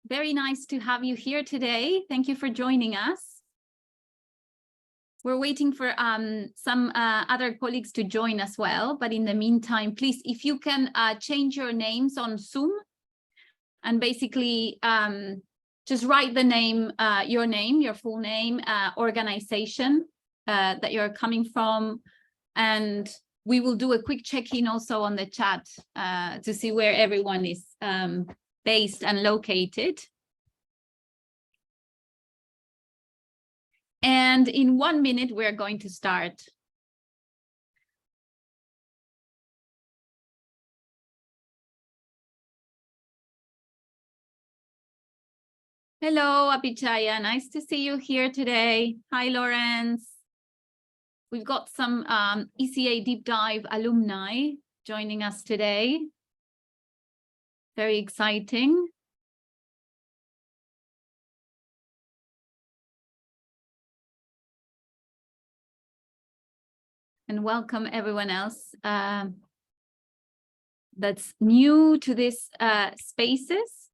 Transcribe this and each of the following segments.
Very nice to have you here today. Thank you for joining us. We're waiting for some other colleagues to join as well, but in the meantime, please, if you can change your names on Zoom and basically just write the name, your full name, organization that you're coming from, and we will do a quick check-in also on the chat to see where everyone is based and located. And in 1 minute, we're going to start. Hello, Apichaya. Nice to see you here today. Hi, Lawrence. We've got some ECA Deep Dive alumni joining us today. Very exciting. And welcome everyone else that's new to this spaces.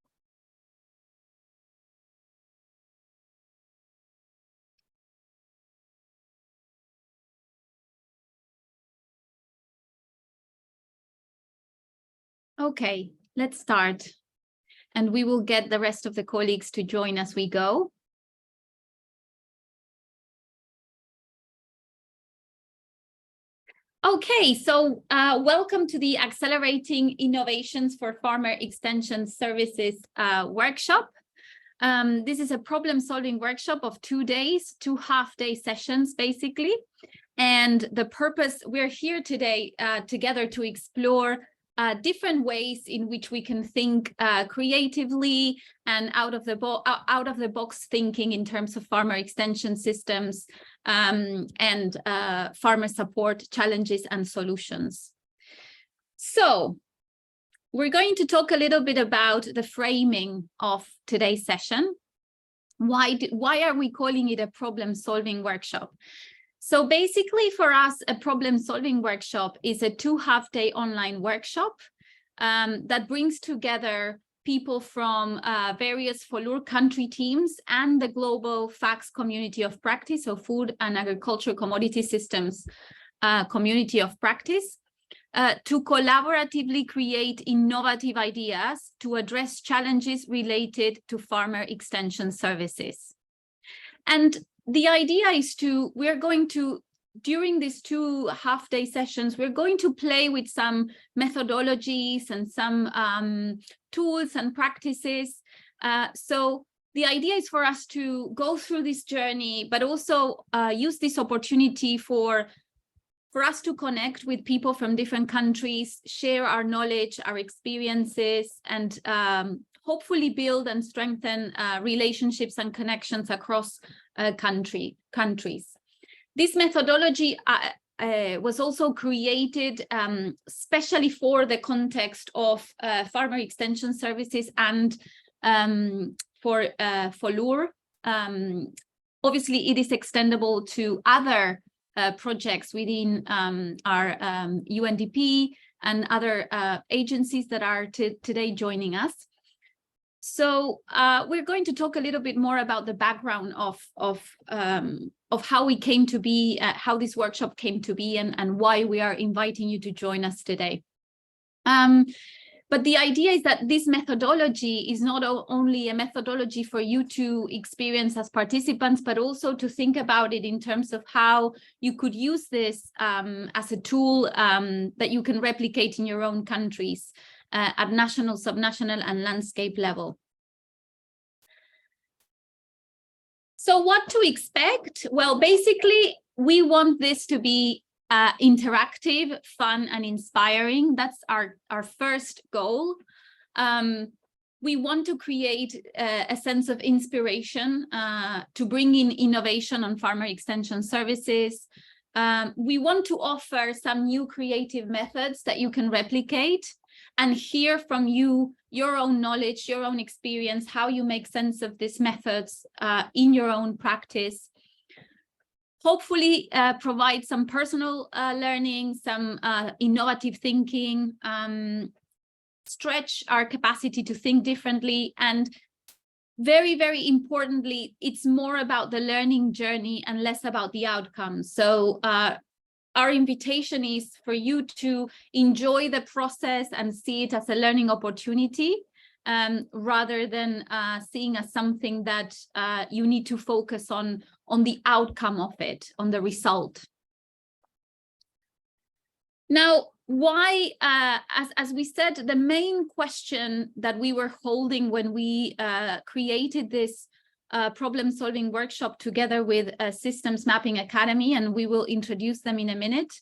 Okay, let's start. And we will get the rest of the colleagues to join as we go. Okay, so welcome to the Accelerating Innovations for Farmer Extension Services workshop. This is a problem-solving workshop of 2 days, 2 half-day sessions, basically. And the purpose, we're here today together to explore different ways in which we can think creatively and out of the box thinking in terms of farmer extension systems and farmer support challenges and solutions. So we're going to talk a little bit about the framing of today's session. Why are we calling it a problem-solving workshop? So basically for us, a problem-solving workshop is a 2 half-day online workshop that brings together people from various FOLUR country teams and the global FACS community of practice, so food and agricultural commodity systems community of practice, to collaboratively create innovative ideas to address challenges related to farmer extension services. And the idea is during these 2 half-day sessions, we're going to play with some methodologies and some tools and practices. So the idea is for us to go through this journey, but also use this opportunity for us to connect with people from different countries, share our knowledge, our experiences, and hopefully build and strengthen relationships and connections across countries. This methodology was also created especially for the context of farmer extension services and for FOLUR. Obviously, it is extendable to other projects within our UNDP and other agencies that are today joining us. So we're going to talk a little bit more about the background of how we came to be, how this workshop came to be, and why we are inviting you to join us today. But the idea is that this methodology is not only a methodology for you to experience as participants, but also to think about it in terms of how you could use this as a tool that you can replicate in your own countries at national, subnational, and landscape level. So what to expect? Well, basically, we want this to be interactive, fun, and inspiring. That's our first goal. We want to create a sense of inspiration to bring in innovation on farmer extension services. We want to offer some new creative methods that you can replicate and hear from you, your own knowledge, your own experience, how you make sense of these methods in your own practice. Hopefully provide some personal learning, some innovative thinking, stretch our capacity to think differently, and very, very importantly, it's more about the learning journey and less about the outcome. So our invitation is for you to enjoy the process and see it as a learning opportunity, rather than seeing as something that you need to focus on the outcome of it, on the result. Now, why, as we said, the main question that we were holding when we created this problem-solving workshop together with Systems Mapping Academy, and we will introduce them in a minute.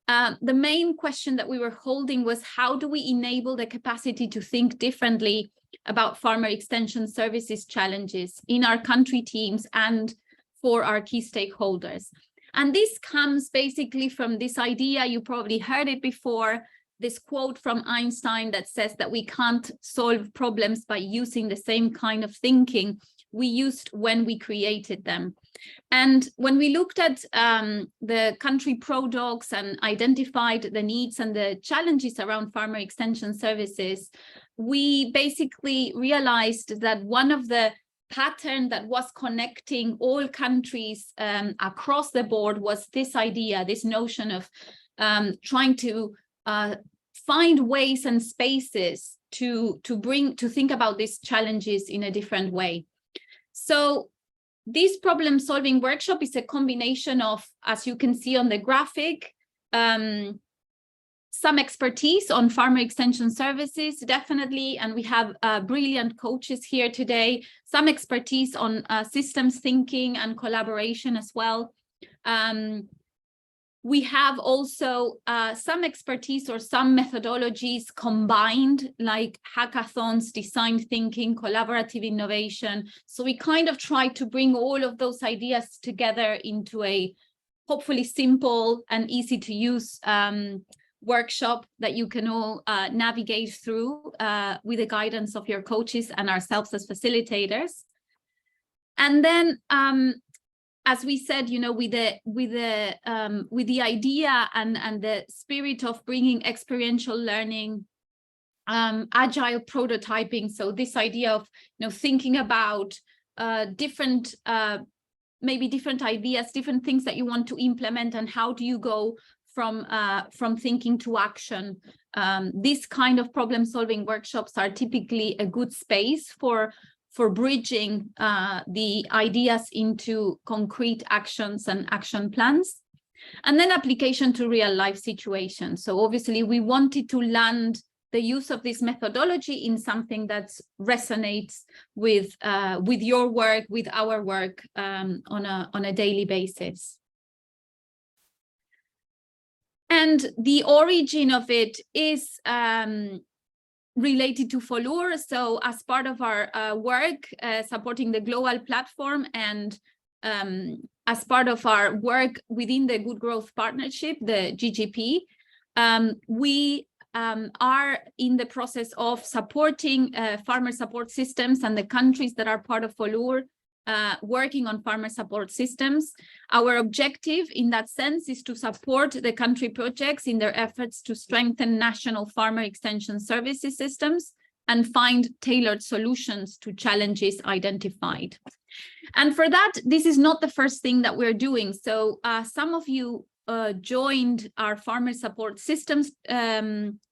The main question that we were holding was, how do we enable the capacity to think differently about farmer extension services challenges in our country teams and for our key stakeholders? And this comes basically from this idea, you probably heard it before, this quote from Einstein that says that we can't solve problems by using the same kind of thinking we used when we created them. And when we looked at the country pro-docs and identified the needs and the challenges around farmer extension services, we basically realized that one of the pattern that was connecting all countries across the board was this idea, this notion of trying to find ways and spaces to think about these challenges in a different way. So this problem-solving workshop is a combination of, as you can see on the graphic, some expertise on farmer extension services, definitely, and we have brilliant coaches here today, some expertise on systems thinking and collaboration as well. We have also some expertise or some methodologies combined, like hackathons, design thinking, collaborative innovation. So we kind of try to bring all of those ideas together into a hopefully simple and easy to use workshop that you can all navigate through with the guidance of your coaches and ourselves as facilitators. And then, as we said, you know, with the idea and the spirit of bringing experiential learning, agile prototyping. So this idea of, you know, thinking about different maybe different ideas, different things that you want to implement, and how do you go from thinking to action. These kind of problem-solving workshops are typically a good space for bridging the ideas into concrete actions and action plans. And then application to real-life situations. So obviously we wanted to land the use of this methodology in something that resonates with your work, with our work on a daily basis. And the origin of it is related to FOLUR. So as part of our work supporting the global platform, and as part of our work within the Good Growth Partnership, the GGP, we are in the process of supporting farmer support systems and the countries that are part of FOLUR working on farmer support systems. Our objective in that sense is to support the country projects in their efforts to strengthen national farmer extension services systems and find tailored solutions to challenges identified. And for that, this is not the first thing that we're doing. So some of you joined our farmer support systems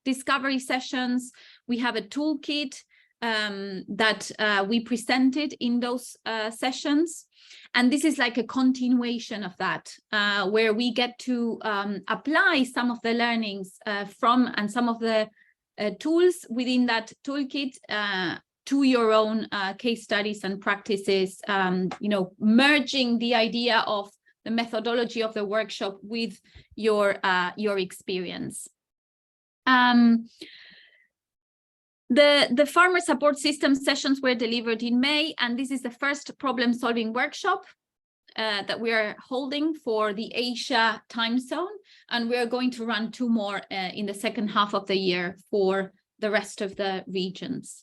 discovery sessions. We have a toolkit that we presented in those sessions. And this is like a continuation of that, where we get to apply some of the learnings from and some of the tools within that toolkit to your own case studies and practices, you know, merging the idea of the methodology of the workshop with your experience. The farmer support system sessions were delivered in May, and this is the first problem-solving workshop that we are holding for the Asia time zone, and we are going to run 2 more in the second half of the year for the rest of the regions.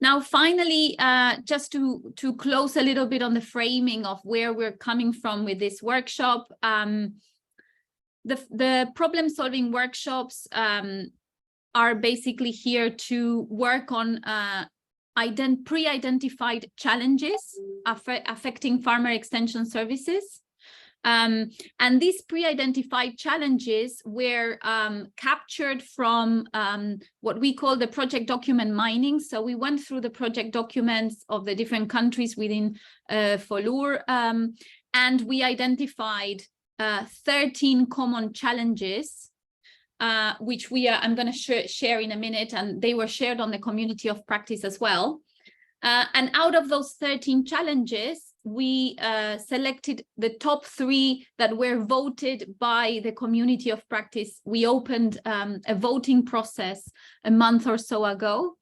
Now, finally, just to close a little bit on the framing of where we're coming from with this workshop, the problem-solving workshops are basically here to work on pre-identified challenges affecting farmer extension services. And these pre-identified challenges were captured from what we call the project document mining. So we went through the project documents of the different countries within FOLUR, and we identified 13 common challenges, which I'm going to share in a minute, and they were shared on the community of practice as well. And out of those 13 challenges, we selected the top 3 that were voted by the community of practice. We opened a voting process a month or so ago.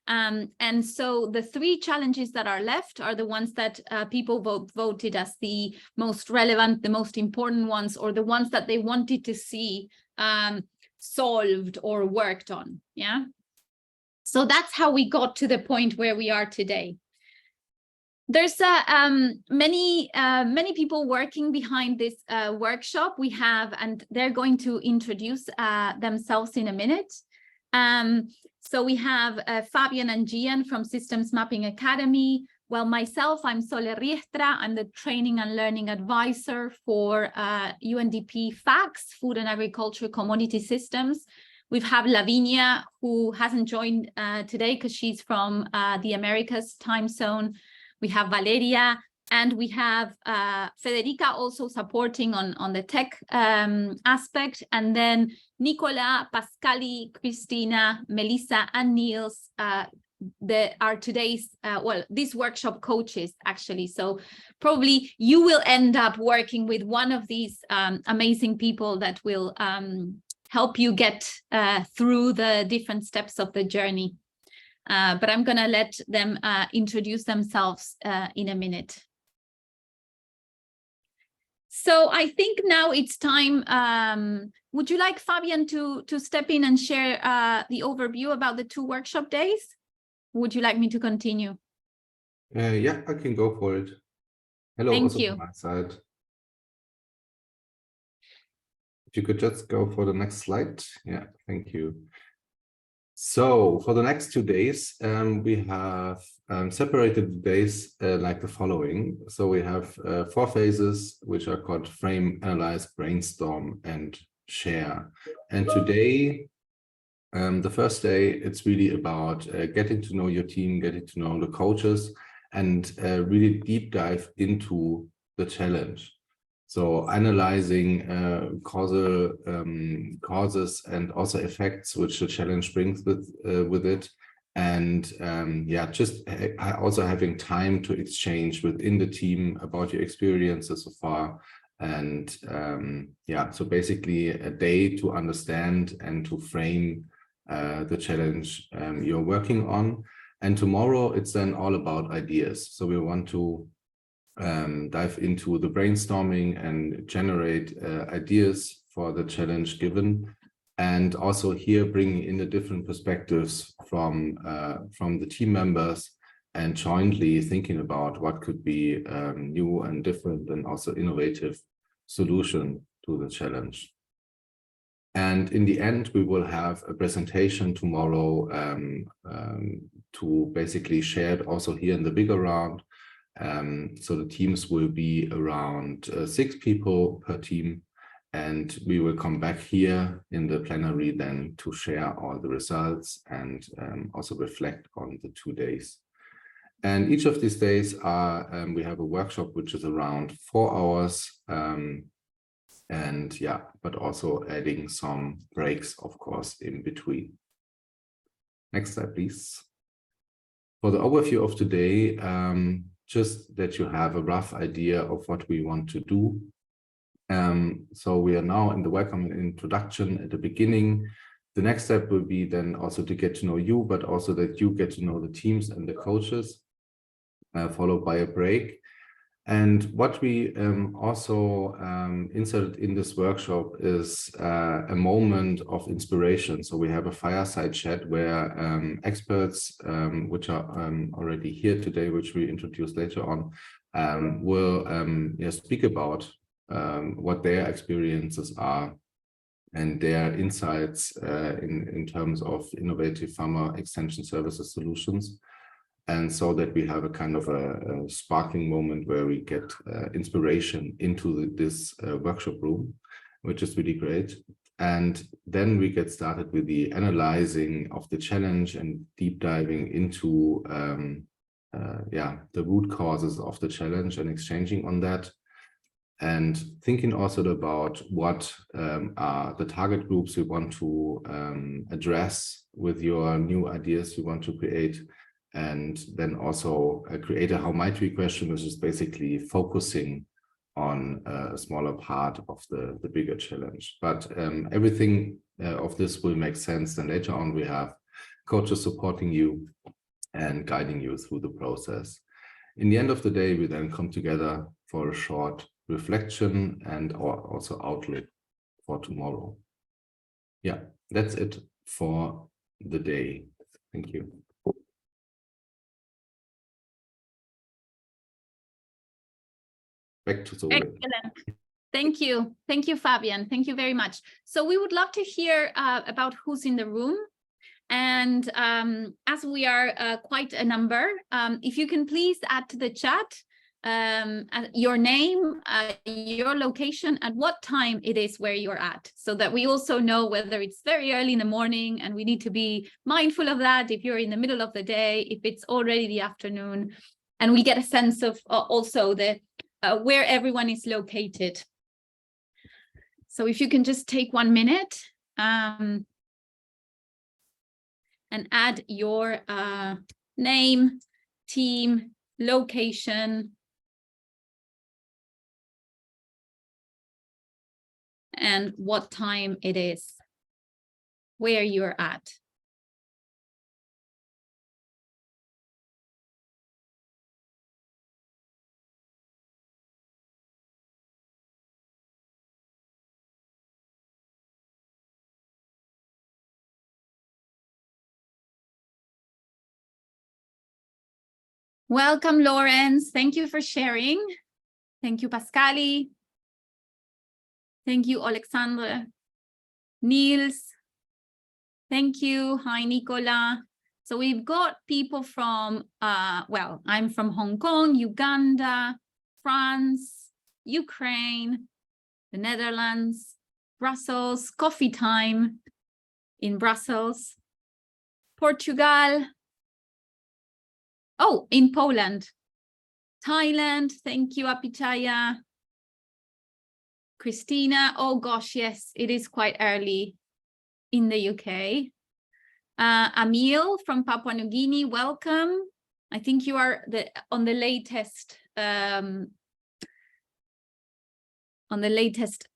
And so the 3 challenges that are left are the ones that people voted as the most relevant, the most important ones, or the ones that they wanted to see solved or worked on. Yeah. So that's how we got to the point where we are today. There's many people working behind this workshop we have, and they're going to introduce themselves in a minute. So we have Fabian and Gian from Systems Mapping Academy. Well, myself, I'm Sole Riestra. I'm the Training and Learning Advisor for UNDP FACS, Food and Agriculture Commodity Systems. We have Lavinia, who hasn't joined today because she's from the Americas time zone. We have Valeria, and we have Federica also supporting on the tech aspect. And then Nicola, Pascali, Christina, Melissa, and Niels are today's, these workshop coaches, actually. So probably you will end up working with one of these amazing people that will help you get through the different steps of the journey. But I'm going to let them introduce themselves in a minute. So I think now it's time. Would you like Fabian to step in and share the overview about the 2 workshop days? Would you like me to continue? Yeah, I can go for it. Hello, thank also you. from my side. If you could just go for the next slide. Yeah, thank you. So for the next 2 days, we have separated the days like the following. So we have 4 phases, which are called frame, analyze, brainstorm, and share. And today, the first day, it's really about getting to know your team, getting to know the coaches, and really deep dive into the challenge. So analyzing causes and also effects which the challenge brings with it, and yeah, just also having time to exchange within the team about your experiences so far, and yeah, so basically a day to understand and to frame the challenge you're working on. And tomorrow it's then all about ideas. So we want to dive into the brainstorming and generate ideas for the challenge given, and also here bringing in the different perspectives from the team members, and jointly thinking about what could be new and different and also innovative solution to the challenge. And in the end, we will have a presentation tomorrow to basically share it also here in the bigger round. So the teams will be around 6 people per team, and we will come back here in the plenary then to share all the results and also reflect on the 2 days. And each of these days are, we have a workshop which is around 4 hours, and yeah, but also adding some breaks, of course, in between. Next slide, please. For the overview of today, just that you have a rough idea of what we want to do. So we are now in the welcome and introduction at the beginning. The next step will be then also to get to know you, but also that you get to know the teams and the coaches, followed by a break. And what we also inserted in this workshop is a moment of inspiration. So we have a fireside chat where experts, which are already here today, which we introduce later on, will speak about what their experiences are and their insights in terms of innovative farmer extension services solutions. And so that we have a kind of a sparkling moment where we get inspiration into this workshop room, which is really great. And then we get started with the analyzing of the challenge and deep diving into the root causes of the challenge and exchanging on that. And thinking also about what are the target groups we want to address with your new ideas you want to create. And then also create a how might we question, which is basically focusing on a smaller part of the bigger challenge. But everything of this will make sense. And later on, we have coaches supporting you and guiding you through the process. In the end of the day, we then come together for a short reflection and also outlook for tomorrow. Yeah, that's it for the day. Thank you. Back to Zoe. Excellent. Thank you. Thank you, Fabian. Thank you very much. So we would love to hear about who's in the room. And as we are quite a number, if you can please add to the chat your name, your location, and what time it is where you're at, so that we also know whether it's very early in the morning, and we need to be mindful of that if you're in the middle of the day, if it's already the afternoon, and we get a sense of also the where everyone is located. So if you can just take 1 minute and add your name, team, location, and what time it is, where you're at. Welcome, Lawrence. Thank you for sharing. Thank you, Pascali. Thank you, Alexandre. Niels. Thank you. Hi, Nicola. So we've got people from, well, I'm from Hong Kong, Uganda, France, Ukraine, the Netherlands, Brussels, coffee time in Brussels, Portugal. Oh, in Poland, Thailand. Thank you, Apichaya. Christina. Oh gosh, yes, it is quite early in the UK. Emil from Papua New Guinea, welcome. I think you are on the latest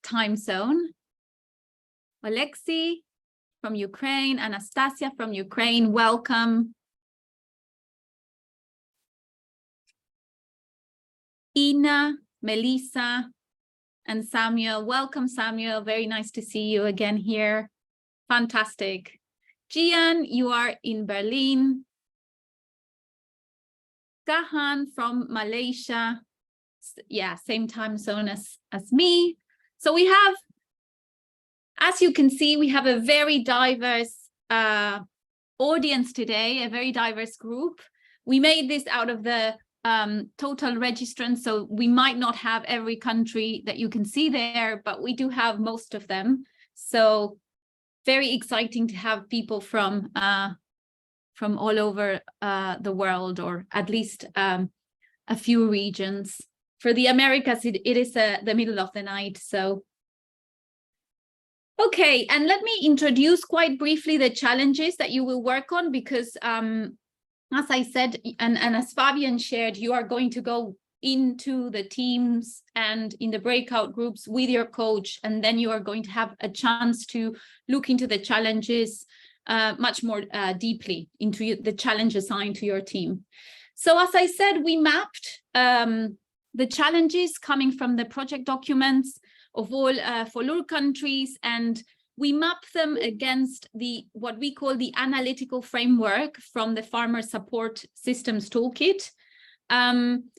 time zone. Alexei from Ukraine, Anastasia from Ukraine, welcome. Ina, Melissa, and Samuel. Welcome, Samuel. Very nice to see you again here. Fantastic. Gian, you are in Berlin. Gahan from Malaysia. Yeah, same time zone as me. So we have, as you can see, we have a very diverse audience today, a very diverse group. We made this out of the total registrants, so we might not have every country that you can see there, but we do have most of them. So very exciting to have people from all over the world, or at least a few regions. For the Americas, it is the middle of the night. So okay, and let me introduce quite briefly the challenges that you will work on, because as I said, and as Fabian shared, you are going to go into the teams and in the breakout groups with your coach, and then you are going to have a chance to look into the challenges much more deeply, into the challenge assigned to your team. So as I said, we mapped the challenges coming from the project documents of all FOLUR countries, and we map them against what we call the analytical framework from the Farmer Support Systems Toolkit.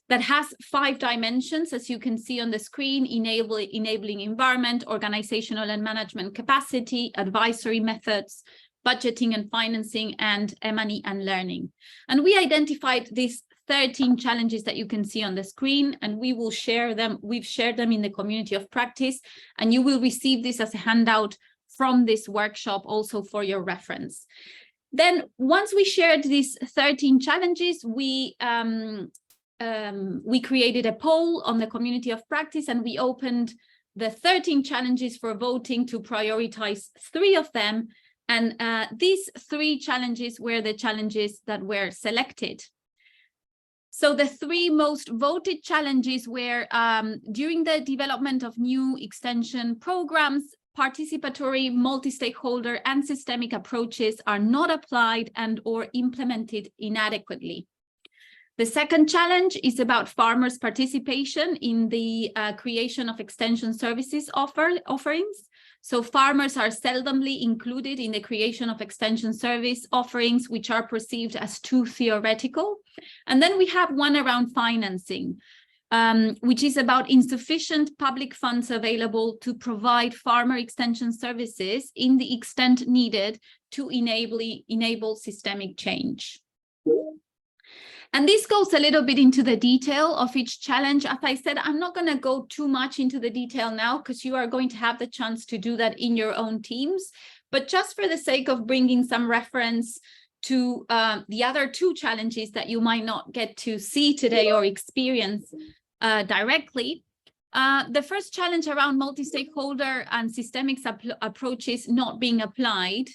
that has 5 dimensions, as you can see on the screen: enabling environment, organizational and management capacity, advisory methods, budgeting and financing, and M&E and learning. And we identified these 13 challenges that you can see on the screen, and we will share them. We've shared them in the community of practice, and you will receive this as a handout from this workshop also for your reference. Then once we shared these 13 challenges, we created a poll on the community of practice, and we opened the 13 challenges for voting to prioritize 3 of them. And these 3 challenges were the challenges that were selected. So the 3 most voted challenges were during the development of new extension programs, participatory, multi-stakeholder and systemic approaches are not applied and or implemented inadequately. The second challenge is about farmers' participation in the creation of extension services offerings. So farmers are seldomly included in the creation of extension service offerings, which are perceived as too theoretical. And then we have one around financing, which is about insufficient public funds available to provide farmer extension services in the extent needed to enable systemic change. And this goes a little bit into the detail of each challenge. As I said, I'm not going to go too much into the detail now because you are going to have the chance to do that in your own teams. But just for the sake of bringing some reference to the other 2 challenges that you might not get to see today or experience directly. The first challenge around multi-stakeholder and systemic approaches not being applied.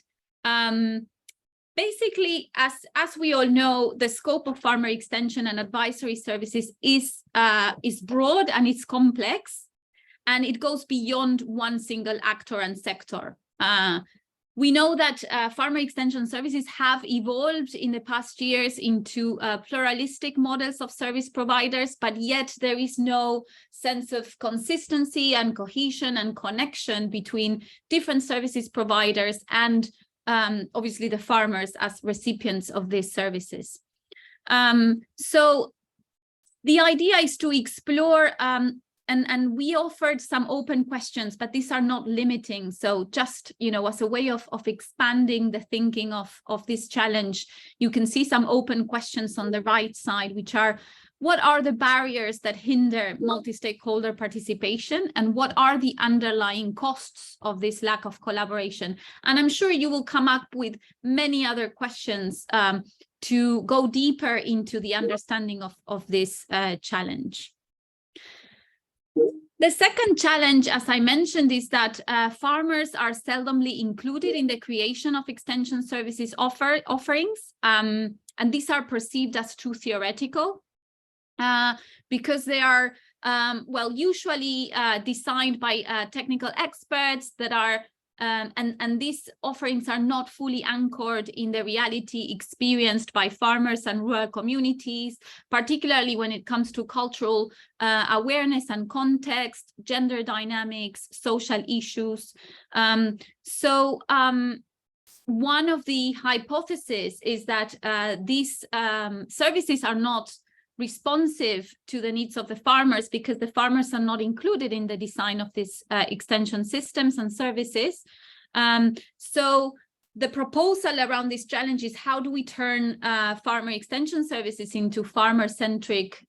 Basically, as we all know, the scope of farmer extension and advisory services is broad and it's complex, and it goes beyond one single actor and sector. We know that farmer extension services have evolved in the past years into pluralistic models of service providers, but yet there is no sense of consistency and cohesion and connection between different services providers and obviously the farmers as recipients of these services. So the idea is to explore, and we offered some open questions, but these are not limiting. So just, as a way of expanding the thinking of this challenge, you can see some open questions on the right side, which are: what are the barriers that hinder multi-stakeholder participation, and what are the underlying costs of this lack of collaboration? And I'm sure you will come up with many other questions to go deeper into the understanding of this challenge. The second challenge, as I mentioned, is that farmers are seldomly included in the creation of extension services offerings, and these are perceived as too theoretical. Because they are, usually designed by technical experts that are, and these offerings are not fully anchored in the reality experienced by farmers and rural communities, particularly when it comes to cultural awareness and context, gender dynamics, social issues. One of the hypotheses is that these services are not responsive to the needs of the farmers because the farmers are not included in the design of these extension systems and services. So the proposal around this challenge is: how do we turn farmer extension services into farmer-centric,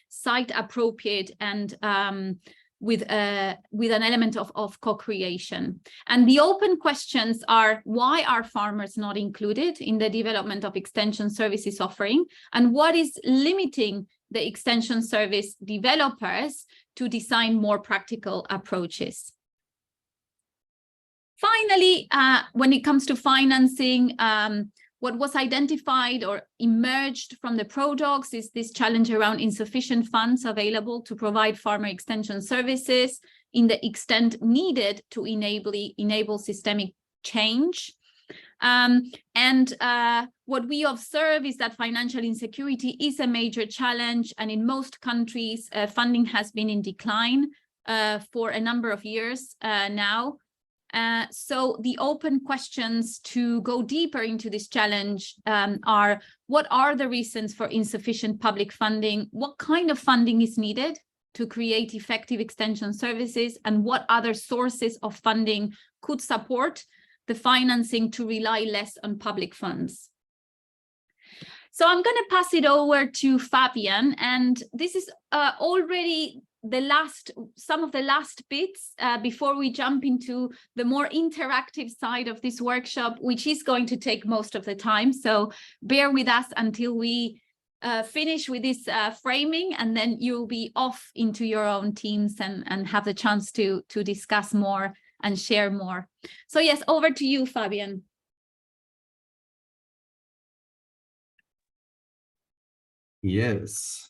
site-appropriate, and with an element of co-creation? And the open questions are: why are farmers not included in the development of extension services offering? And what is limiting the extension service developers to design more practical approaches? Finally, when it comes to financing, what was identified or emerged from the ProDocs is this challenge around insufficient funds available to provide farmer extension services in the extent needed to enable systemic change. What we observe is that financial insecurity is a major challenge, and in most countries, funding has been in decline for a number of years now. So the open questions to go deeper into this challenge are: what are the reasons for insufficient public funding? What kind of funding is needed to create effective extension services? And what other sources of funding could support the financing to rely less on public funds? So I'm going to pass it over to Fabian, and this is already some of the last bits before we jump into the more interactive side of this workshop, which is going to take most of the time. So bear with us until we finish with this framing, and then you'll be off into your own teams and have the chance to discuss more and share more. So yes, over to you, Fabian. Yes.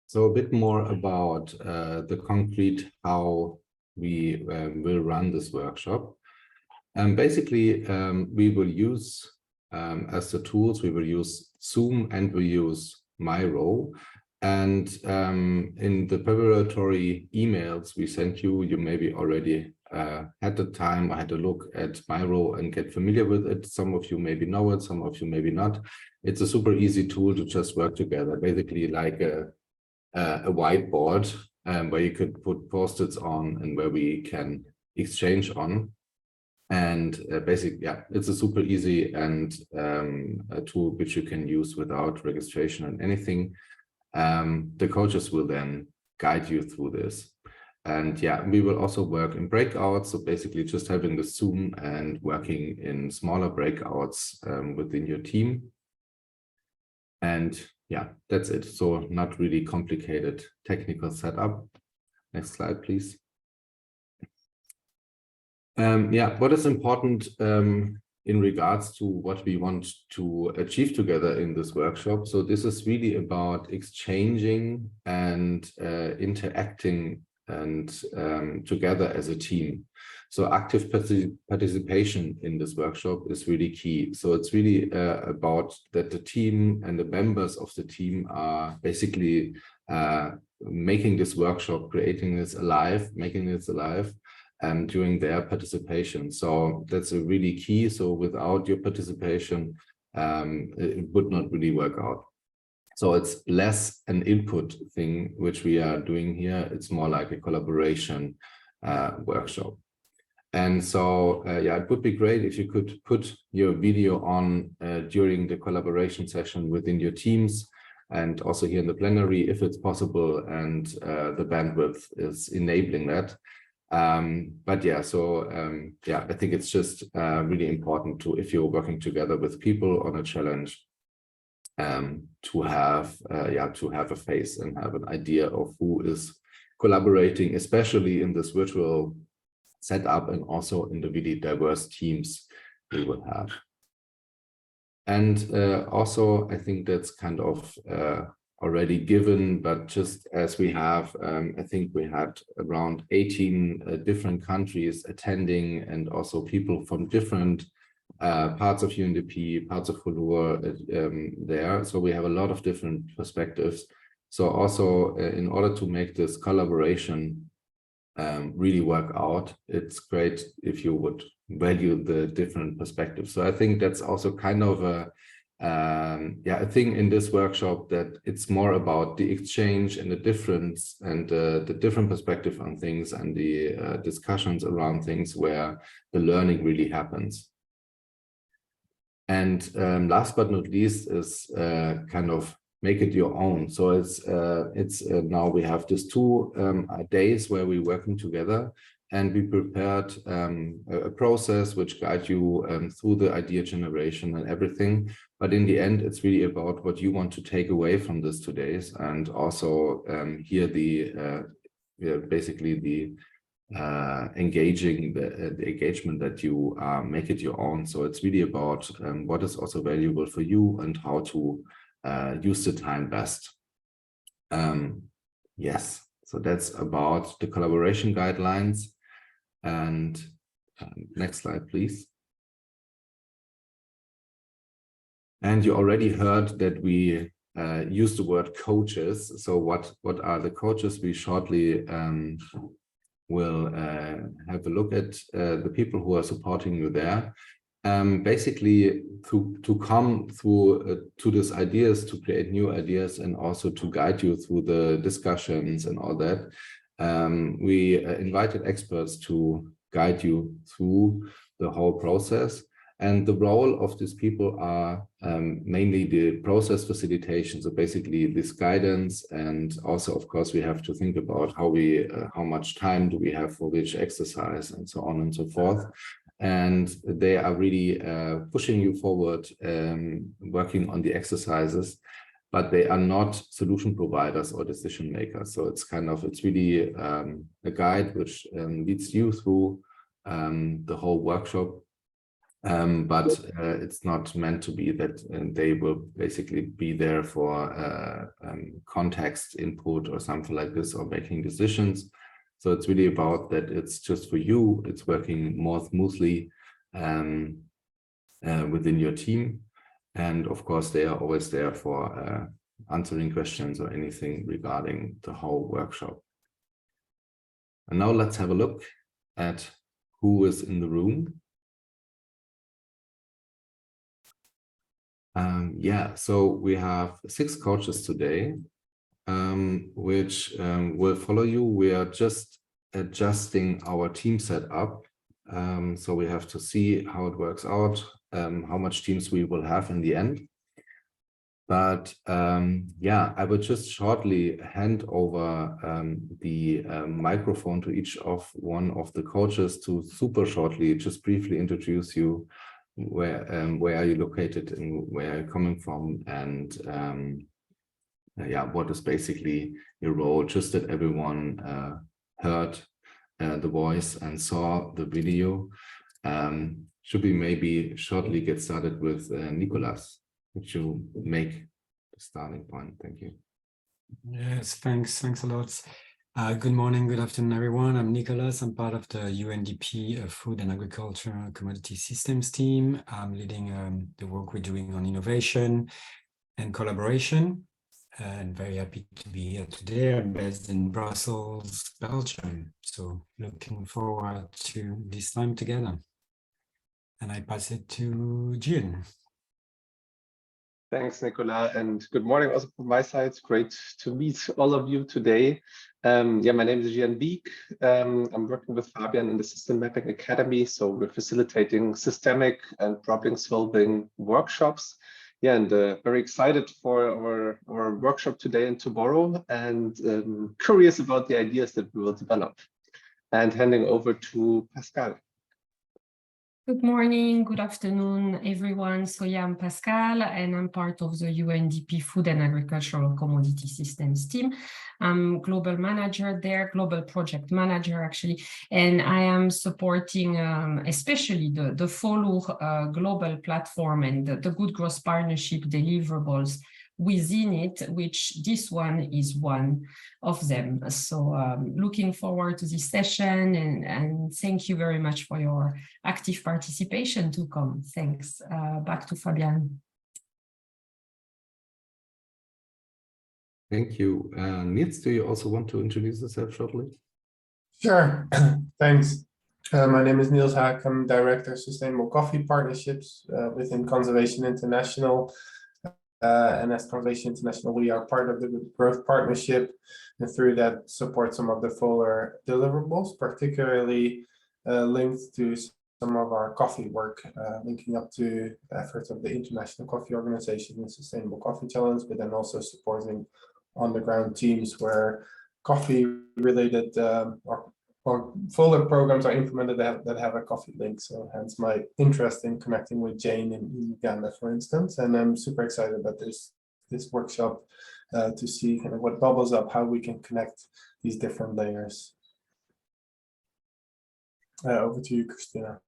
So a bit more about the concrete how we will run this workshop. And basically, we will use as the tools, we will use Zoom and we use Miro. And in the preparatory emails we sent you, you maybe already had the time or had a look at Miro and get familiar with it. Some of you maybe know it, some of you maybe not. It's a super easy tool to just work together, basically like a whiteboard where you could put post-its on and where we can exchange on. And basically, yeah, it's a super easy and a tool which you can use without registration and anything. The coaches will then guide you through this. And yeah, we will also work in breakouts. So basically just having the Zoom and working in smaller breakouts within your team. And yeah, that's it. So not really complicated technical setup. Next slide, please. Yeah, what is important in regards to what we want to achieve together in this workshop. So this is really about exchanging and interacting and together as a team. So active participation in this workshop is really key. So it's really about that the team and the members of the team are basically making this workshop, creating this alive, making this alive during their participation. So that's a really key. So without your participation, it would not really work out. So it's less an input thing, which we are doing here. It's more like a collaboration workshop. And so, yeah, it would be great if you could put your video on during the collaboration session within your teams and also here in the plenary, if it's possible, and the bandwidth is enabling that. But yeah, so yeah, I think it's just really important to, if you're working together with people on a challenge, to have a face and have an idea of who is collaborating, especially in this virtual setup and also in the really diverse teams we will have. And also, I think that's kind of already given, but just as we have, I think we had around 18 different countries attending, and also people from different parts of UNDP, parts of FOLUR there. So we have a lot of different perspectives. So also in order to make this collaboration really work out, it's great if you would value the different perspectives. So I think that's also kind of a thing in this workshop, that it's more about the exchange and the difference and the different perspective on things and the discussions around things where the learning really happens. And last but not least is kind of make it your own. So it's now we have these 2 days where we're working together, and we prepared a process which guides you through the idea generation and everything. But in the end, it's really about what you want to take away from this 2 days, and also here basically the engaging the engagement that you make it your own. So it's really about what is also valuable for you and how to use the time best. Yes, so that's about the collaboration guidelines. And next slide, please. And you already heard that we use the word coaches. So what are the coaches? We shortly will have a look at the people who are supporting you there. Basically to come through to these ideas, to create new ideas, and also to guide you through the discussions and all that. We invited experts to guide you through the whole process. And the role of these people are mainly the process facilitation. So basically this guidance, and also, of course, we have to think about how much time do we have for which exercise, and so on and so forth. And they are really pushing you forward, working on the exercises, but they are not solution providers or decision makers. So it's really a guide which leads you through the whole workshop. But it's not meant to be that they will basically be there for context input or something like this, or making decisions. So it's really about that it's just for you, it's working more smoothly within your team. And of course, they are always there for answering questions or anything regarding the whole workshop. And now let's have a look at who is in the room. So we have 6 coaches today, which will follow you. We are just adjusting our team setup. So we have to see how it works out, how much teams we will have in the end. But I will just shortly hand over the microphone to each of one of the coaches to super shortly, just briefly introduce you. Where are you located and where are you coming from, and what is basically your role, just that everyone heard the voice and saw the video. Should we maybe shortly get started with Nicolas? Would you make the starting point? Thank you. Yes, thanks a lot. Good morning, good afternoon, everyone. I'm Nicolas. I'm part of the UNDP Food and Agriculture Commodity Systems team. I'm leading the work we're doing on innovation and collaboration, and very happy to be here today. I'm based in Brussels, Belgium. So looking forward to this time together. And I pass it to Gian. Thanks, Nicola, and good morning also from my side. It's great to meet all of you today. My name is Gian Beek. I'm working with Fabian in the System Mapping Academy. So we're facilitating systemic and problem-solving workshops. And very excited for our workshop today and tomorrow, and curious about the ideas that we will develop. And handing over to Pascal. Good morning, good afternoon, everyone. So I'm Pascal, and I'm part of the UNDP Food and Agricultural Commodity Systems team. I'm global manager there, global project manager actually, and I am supporting especially the FOLUR global platform and the Good Growth Partnership deliverables within it, which this one is one of them. So looking forward to this session, and thank you very much for your active participation to come. Thanks. Back to Fabian. Thank you. Niels, do you also want to introduce yourself shortly? Sure, thanks. My name is Niels Haak. I'm Director of Sustainable Coffee Partnerships within Conservation International. And as Conservation International, we are part of the Good Growth Partnership, and through that support some of the FOLUR deliverables, particularly linked to some of our coffee work, linking up to efforts of the International Coffee Organization and Sustainable Coffee Challenge, but then also supporting on-the-ground teams where coffee-related or FOLUR programs are implemented that have a coffee link. So hence my interest in connecting with Jane in Uganda, for instance. And I'm super excited about this workshop to see kind of what bubbles up, how we can connect these different layers. Over to you, Christina.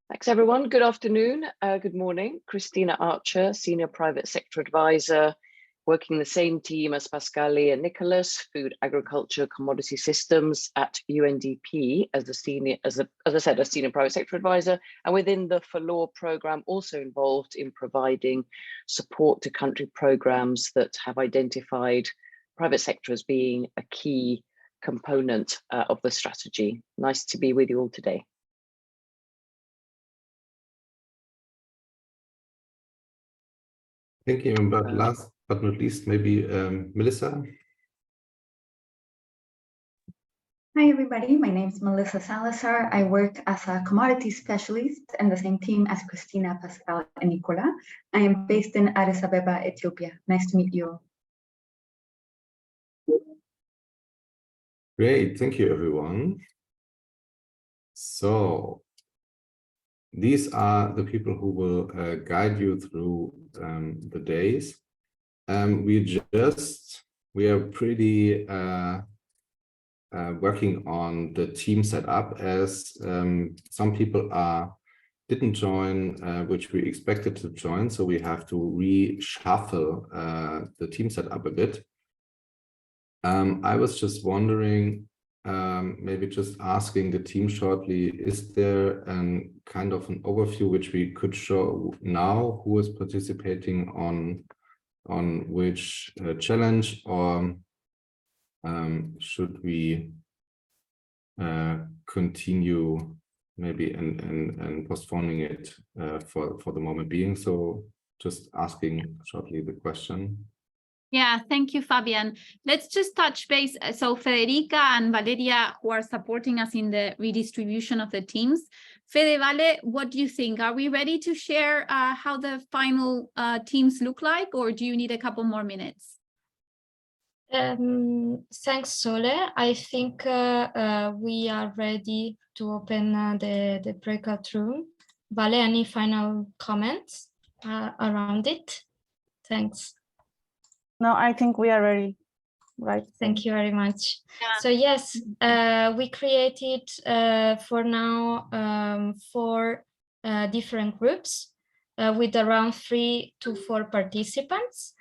Thanks, everyone. Good afternoon. Good morning. Christina Archer, Senior Private Sector Advisor, working in the same team as Pascali and Nicolas, Food, Agriculture, Commodity Systems at UNDP as a Senior Private Sector Advisor, and within the FOLUR program, also involved in providing support to country programs that have identified private sector as being a key component of the strategy. Nice to be with you all today. Thank you. But last but not least, maybe Melissa. Hi, everybody. My name is Melissa Salazar. I work as a commodity specialist in the same team as Christina, Pascal, and Nicola. I am based in Addis Ababa, Ethiopia. Nice to meet you all. Great. Thank you, everyone. So these are the people who will guide you through the days. We are pretty working on the team setup, as some people didn't join, which we expected to join, so we have to reshuffle the team setup a bit. I was just wondering, maybe just asking the team shortly, is there kind of an overview which we could show now, who is participating on which challenge, or should we continue maybe and postponing it for the moment being? So just asking shortly the question. Yeah, thank you, Fabian. Let's just touch base. So Federica and Valeria, who are supporting us in the redistribution of the teams. Fede, Vale, what do you think? Are we ready to share how the final teams look like, or do you need a couple more minutes? Thanks, Sole. I think we are ready to open the breakout room. Vale, any final comments around it? Thanks. No, I think we are ready. Right. Thank you very much. Yeah. So yes, we created for now 4 different groups with around 3 to 4 participants.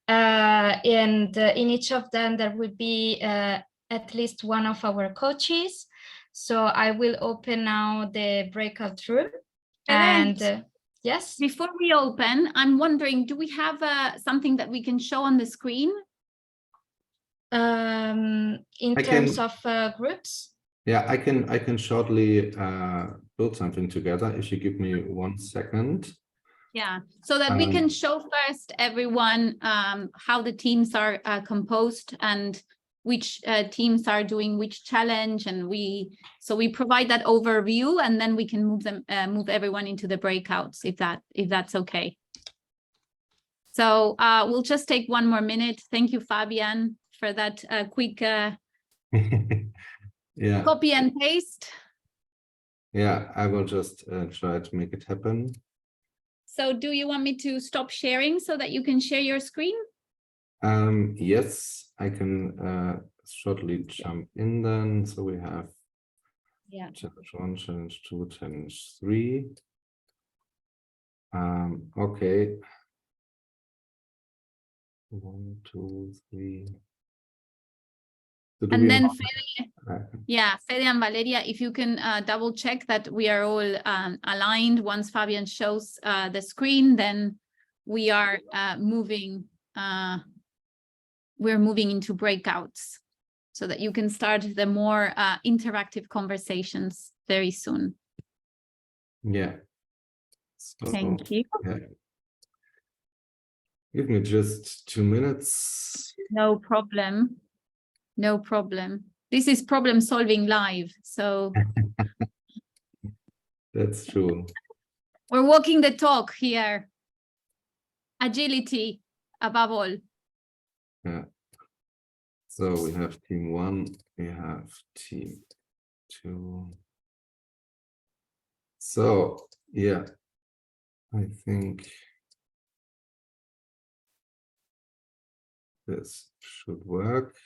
And in each of them, there will be at least one of our coaches. So I will open now the breakout room. And yes. Before we open, I'm wondering, do we have something that we can show on the screen? In terms of groups? Yeah, I can shortly build something together if you give me 1 second. Yeah, so that we can show first everyone how the teams are composed and which teams are doing which challenge, and we provide that overview, and then we can move everyone into the breakouts if that's okay. So we'll just take 1 more minute. Thank you, Fabian, for that quick yeah. Copy and paste. Yeah, I will just try to make it happen. So do you want me to stop sharing so that you can share your screen? Yes, I can shortly jump in then. So we have challenge 1, challenge 2, challenge 3. Okay. 1, 2, 3. So and then Fede and Valeria, if you can double check that we are all aligned. Once Fabian shows the screen, then we are moving into breakouts so that you can start the more interactive conversations very soon. Yeah. So, thank you. Yeah. Give me just 2 minutes. No problem. No problem. This is problem solving live, so that's true. We're walking the talk here. Agility above all. Yeah. So we have team 1, we have team 2. So yeah, I think this should work.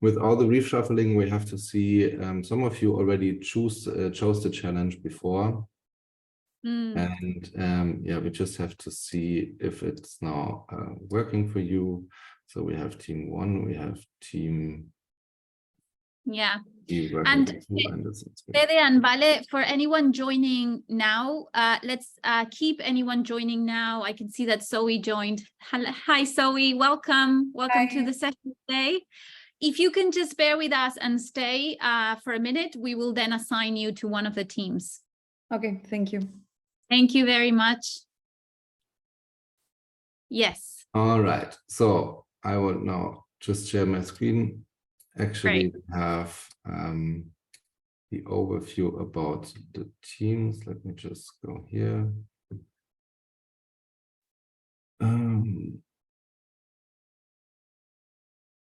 With all the reshuffling, we have to see some of you already chose the challenge before. And yeah, we just have to see if it's now working for you. So we have team 1, we have team. Yeah, And Fede and Vale, for anyone joining now, let's keep anyone joining now. I can see that Zoe joined. Hi, Zoe, welcome. Welcome to the session today. If you can just bear with us and stay for a minute, we will then assign you to one of the teams. Okay, thank you. Thank you very much. Yes. All right, so I will now just share my screen. Actually, Great. we have the overview about the teams. Let me just go here.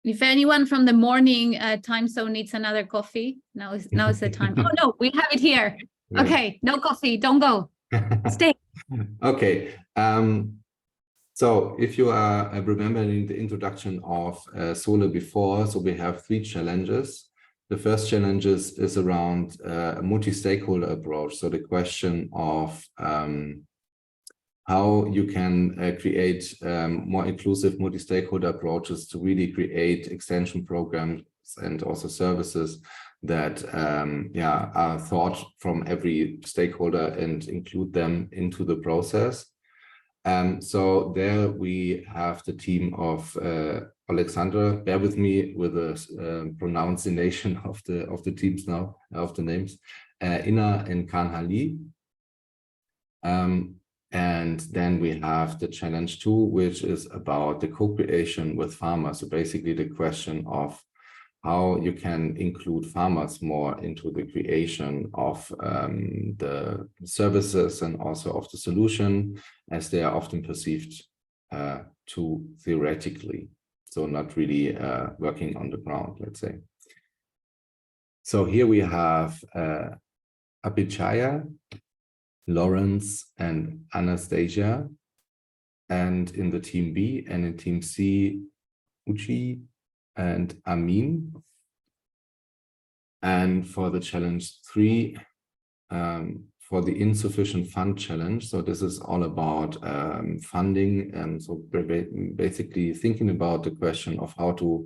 If anyone from the morning time zone needs another coffee, now is the time. Oh no, we have it here. Yeah. Okay, no coffee, don't go. Stay. Okay. So if you are remembering the introduction of SOLAR before, so we have 3 challenges. The first challenge is around a multi-stakeholder approach. So the question of how you can create more inclusive multi-stakeholder approaches to really create extension programs and also services that are thought from every stakeholder and include them into the process. So there we have the team of Alexandra. Bear with me with the pronunciation of the teams now, of the names. Ina and Kanhali. And then we have the challenge 2, which is about the co-creation with farmers. So basically the question of how you can include farmers more into the creation of the services and also of the solution, as they are often perceived too theoretically. So not really working on the ground, let's say. So here we have Apichaya, Lawrence, and Anastasia, and in the team B and in team C, Uchi and Amin. And for the challenge 3, for the insufficient fund challenge, so this is all about funding, and so basically thinking about the question of how to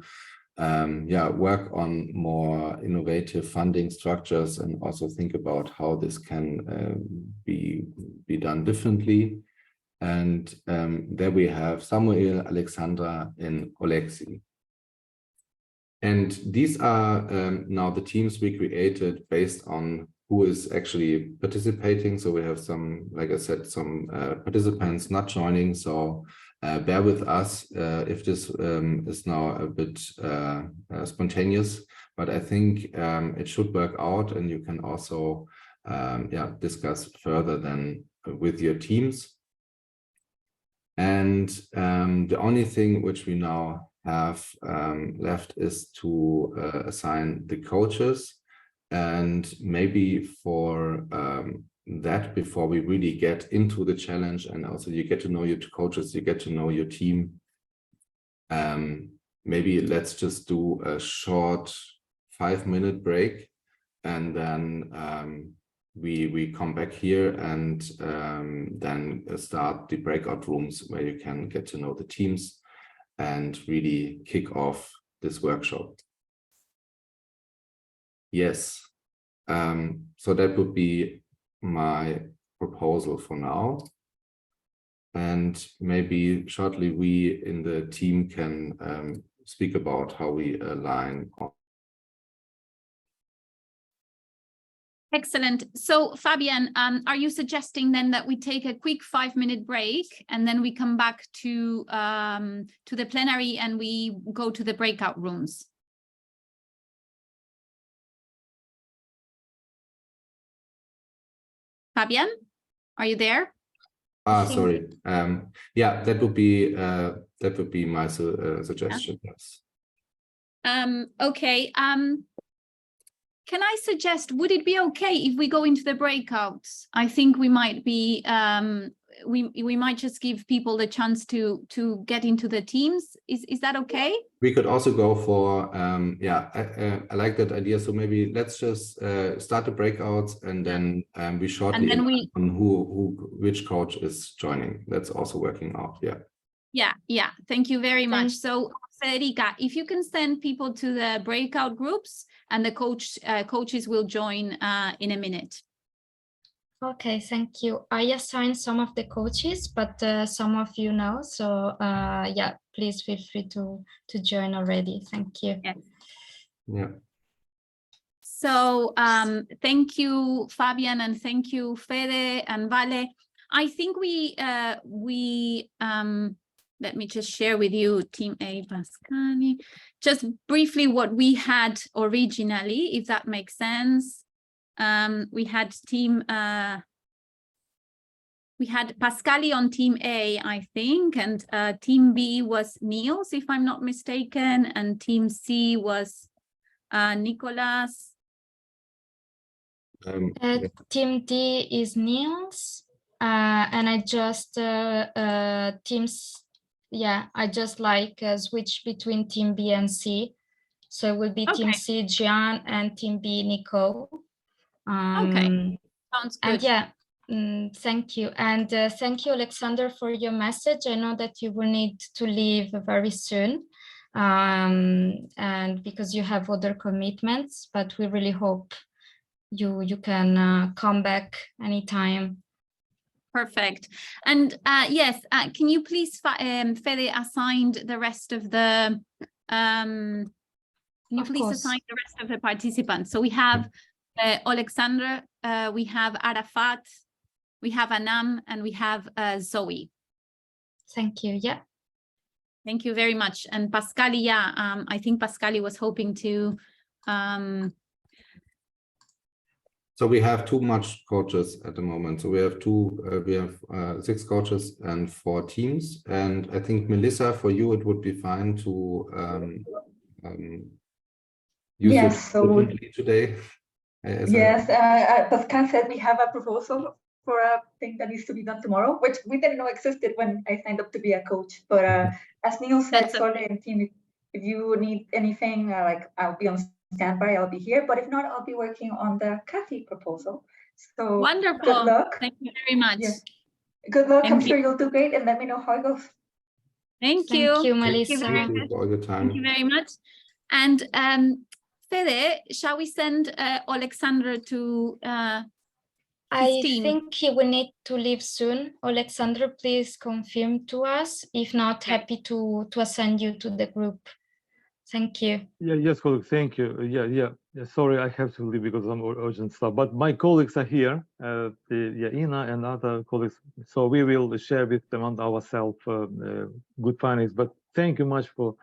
work on more innovative funding structures, and also think about how this can be done differently. And there we have Samuel, Alexandra, and Oleksiy. And these are now the teams we created based on who is actually participating. So we have some, like I said, some participants not joining. So bear with us if this is now a bit spontaneous, but I think it should work out, and you can also discuss further then with your teams. And the only thing which we now have left is to assign the coaches. And maybe for that, before we really get into the challenge, and also you get to know your coaches, you get to know your team, maybe let's just do a short 5-minute break, and then we come back here and then start the breakout rooms where you can get to know the teams and really kick off this workshop. Yes, so that would be my proposal for now. And maybe shortly we in the team can speak about how we align. Excellent. So Fabian, are you suggesting then that we take a quick 5-minute break and then we come back to the plenary and we go to the breakout rooms? Fabian, are you there? Sorry. Yeah, that would be my suggestion. Yes. Okay. Can I suggest, would it be okay if we go into the breakouts? I think we might be, we might just give people the chance to get into the teams. Is that okay? We could also go for, I like that idea. So maybe let's just start the breakouts, and then we shortly on which coach is joining. That's also working out. Yeah. Yeah. Thank you very much. So Federica, if you can send people to the breakout groups, and the coaches will join in a minute. Okay, thank you. I assigned some of the coaches, but some of you know, so yeah, please feel free to join already. Thank you. Yes. Yeah. So thank you, Fabian, and thank you, Fede and Vale. I think let me just share with you Team A, Pascani, just briefly what we had originally, if that makes sense. We had Pascali on Team A, I think, and Team B was Niels, if I'm not mistaken, and Team C was Nicolas. Yeah. Team D is Niels, and I just teams. Yeah, I just like switch between Team B and C, so it will be Team C Gian and Team B Nico. Okay, sounds good. And yeah, thank you, and thank you, Alexander, for your message. I know that you will need to leave very soon, and because you have other commitments, but we really hope you can come back anytime. Perfect. And yes, can you please, Fede, assign the rest of the, can you Of please course. assign the rest of the participants? So we have Alexander, we have Arafat, we have Anam, and we have Zoe. Thank you. Yeah. Thank you very much. And Pascali, yeah, I think Pascali was hoping to. So we have too much coaches at the moment. So we have 6 coaches and 4 teams. And I think, Melissa, for you, it would be fine to use Yes, it so differently today. yes, Pascal said we have a proposal for a thing that needs to be done tomorrow, which we didn't know existed when I signed up to be a coach. But as Neil said, Sole and team, if you need anything, like I'll be on standby, I'll be here. But if not, I'll be working on the Kathy proposal. So wonderful. Good luck. Thank you very much. Yes. Good luck. Thank I'm you. sure you'll do great, and let me know how it goes. Thank you. Thank you, Thank Melissa. you very Thank you much. for all your time. Thank you very much. And Fede, shall we send Alexander to I team? think he will need to leave soon. Alexander, please confirm to us. If not, happy to assign you to the group. Thank you. Yeah, yes, colleague, thank you. Yeah, sorry, I have to leave because of urgent stuff, but my colleagues are here, Ina and other colleagues, so we will share with them and ourselves good findings. But thank you much for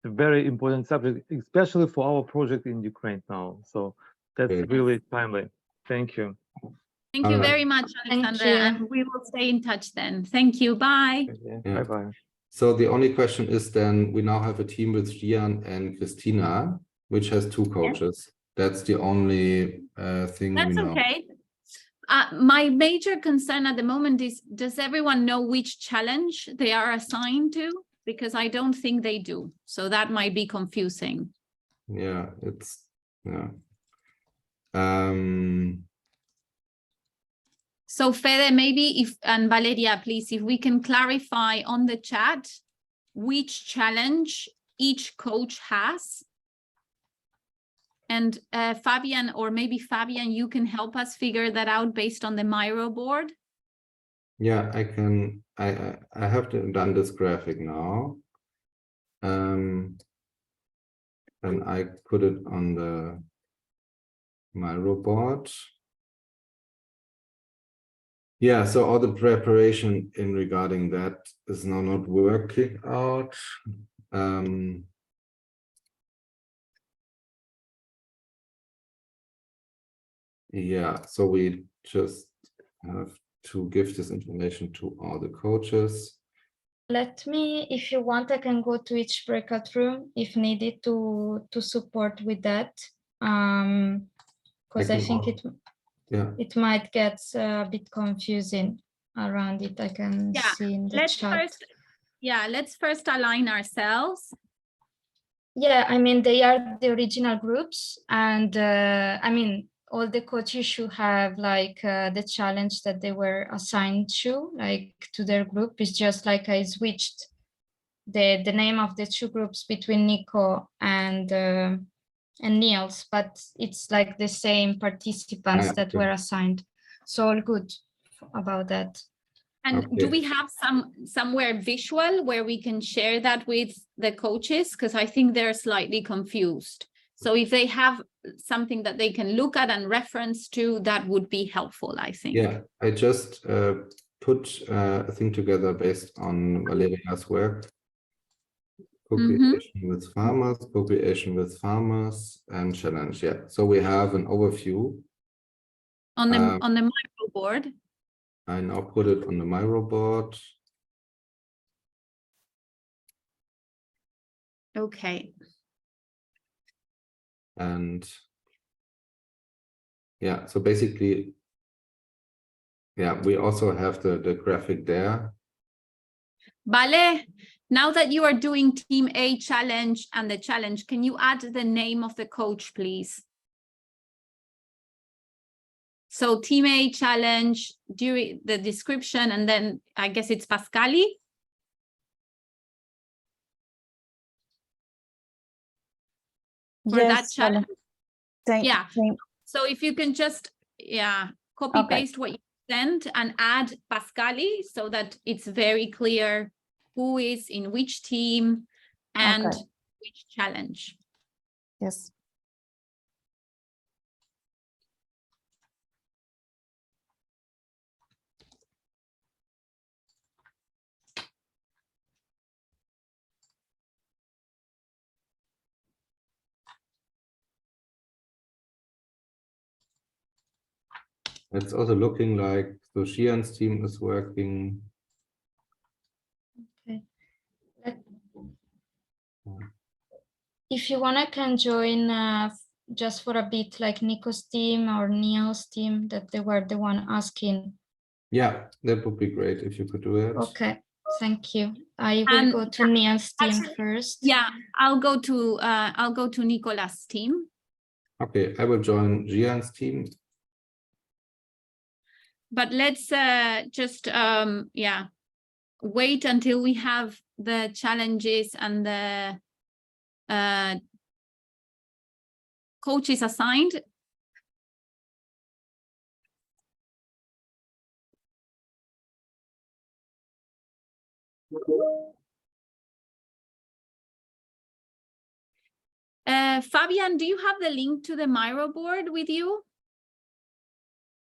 the very important subject, especially for our project in Ukraine now. So that's really timely. Thank you. Thank you very much, Alexander, and we will stay in touch then. Thank you. Bye. Yeah. Bye-bye. So the only question is then, we now have a team with Gian and Christina, which has 2 coaches. That's the only thing we know. That's okay. My major concern at the moment is, does everyone know which challenge they are assigned to? Because I don't think they do. So that might be confusing. Yeah, it's, yeah. So Fede, maybe and Valeria, please, if we can clarify on the chat which challenge each coach has. And Fabian, or maybe Fabian, you can help us figure that out based on the Miro board. Yeah, I can. I have done this graphic now. And I put it on the Miro board. Yeah, so all the preparation in regarding that is now not working out. Yeah, so we just have to give this information to all the coaches. Let me, if you want, I can go to each breakout room if needed to support with that. Because I think it might get a bit confusing around it. I can see in the chat. Let's first align ourselves. Yeah, I mean, they are the original groups, and I mean, all the coaches should have like the challenge that they were assigned to, like to their group. It's just like I switched the name of the two groups between Nico and Niels, but it's like the same participants that were assigned. So all good about that. And do we have somewhere visual where we can share that with the coaches? Because I think they're slightly confused. So if they have something that they can look at and reference to, that would be helpful, I think. Yeah, I just put a thing together based on Valeria's work. Co-creation with farmers, and challenge. Yeah, so we have an overview. On the Miro board. I now put it on the Miro board. Okay. And yeah, so basically, yeah, we also have the graphic there. Vale, now that you are doing Team A challenge and the challenge, can you add the name of the coach, please? So Team A challenge, during the description, and then I guess it's Pascali. For that challenge. Yeah. So if you can just copy paste what you sent and add Pascali so that it's very clear who is in which team and which challenge. Yes. It's also looking like the Xian's team is working. Okay. If you want, I can join just for a bit, like Nico's team or Neil's team, that they were the one asking. Yeah, that would be great if you could do it. Okay, thank you. I will go to Neil's team first. Yeah, I'll go to Nicolas' team. Okay, I will join Xian's team. But let's just wait until we have the challenges and the coaches assigned. Fabian, do you have the link to the Miro board with you?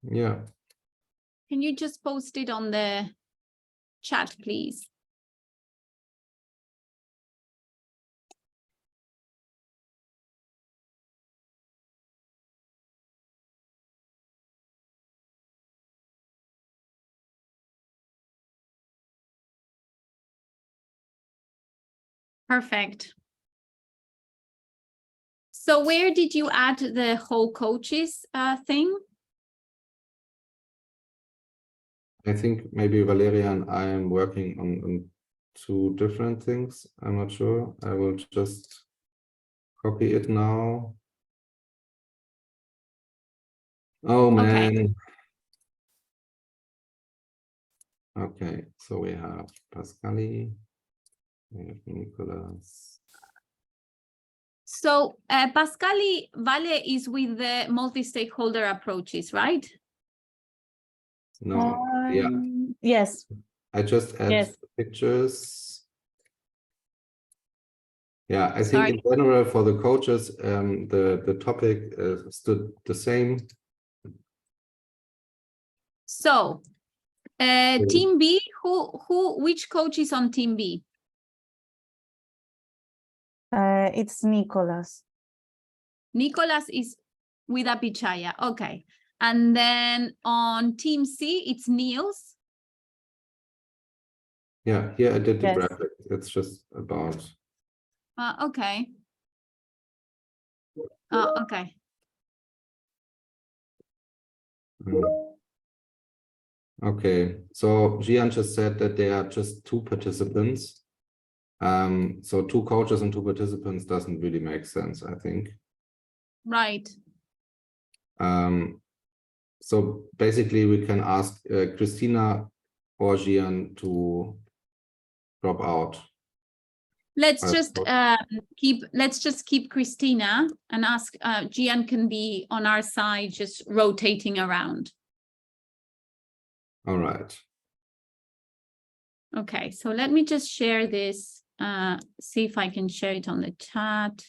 Yeah. Can you just post it on the chat, please? Perfect. So where did you add the whole coaches thing? I think maybe Valeria and I am working on two different things. I'm not sure. I will just copy it now. Oh man. Okay, so we have Pascali, we have Nicolas. So Pascali Vale is with the multi-stakeholder approaches, right? No, yeah. Yes. I just add pictures. Yeah, I think in general for the coaches, the topic stood the same. So Team B, which coach is on Team B? It's Nicolas. Nicolas is with Apichaya. Okay. And then on Team C, it's Niels. Yeah, here I did the graphic. It's just about. Okay. Okay. Okay, so Gian just said that there are just two participants. So two coaches and two participants doesn't really make sense, I think. Right. So basically we can ask Christina or Gian to drop out. Let's just keep Christina and ask Gian can be on our side, just rotating around. All right. Okay, so let me just share this, see if I can share it on the chat.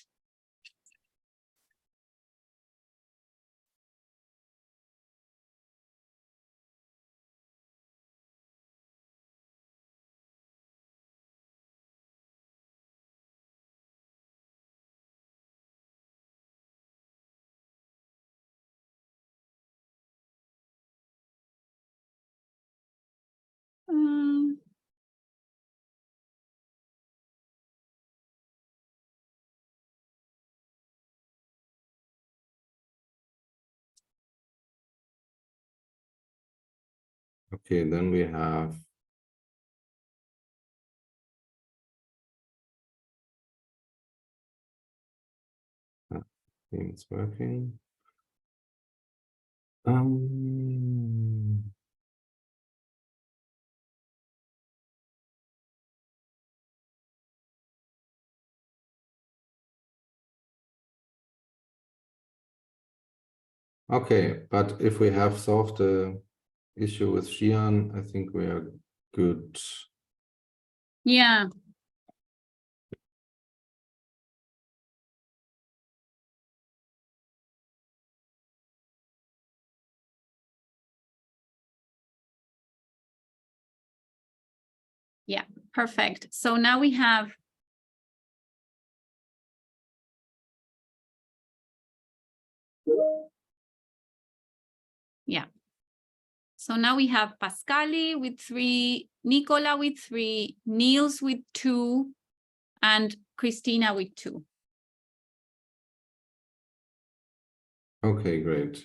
Okay, then we have it's working. Okay, but if we have solved the issue with Gian, I think we are good. Yeah. Yeah, perfect. So now we have so now we have Pascali with 3, Nicola with 3, Niels with 2, and Christina with 2. Okay, great.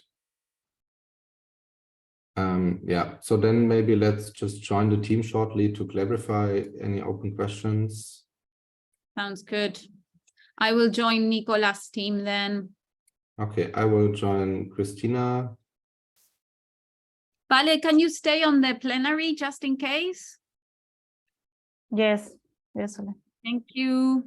Yeah, so then maybe let's just join the team shortly to clarify any open questions. Sounds good. I will join Nicola's team then. Okay, I will join Christina. Vale, can you stay on the plenary just in case? Yes, yes. Thank you.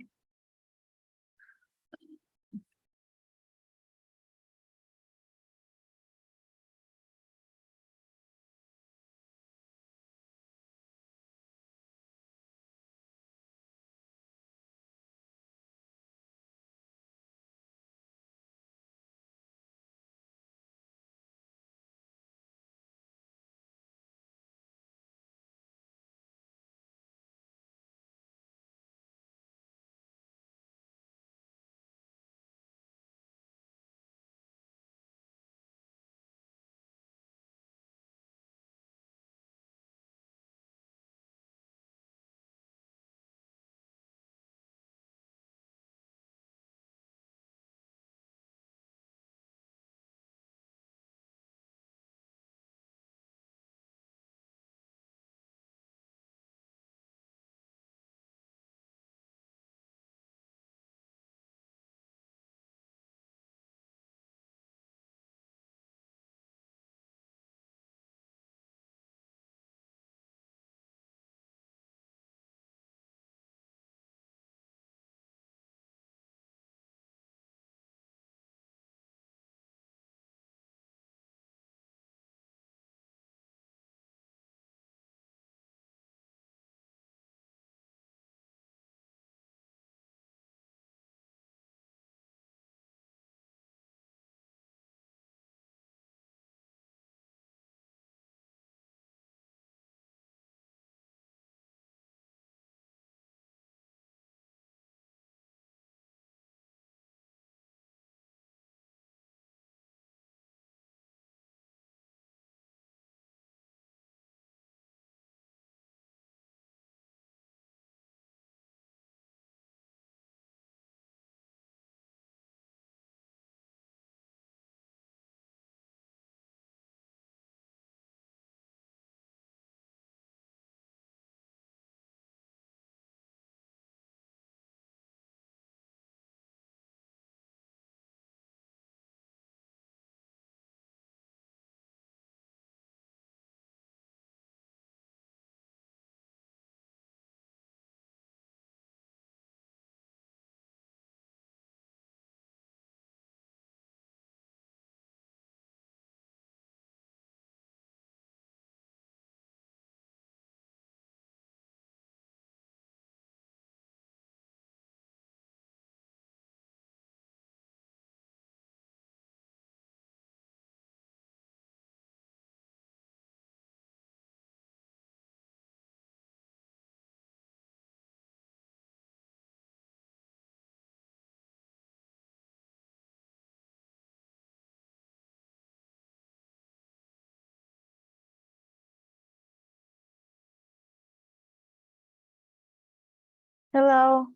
Hello.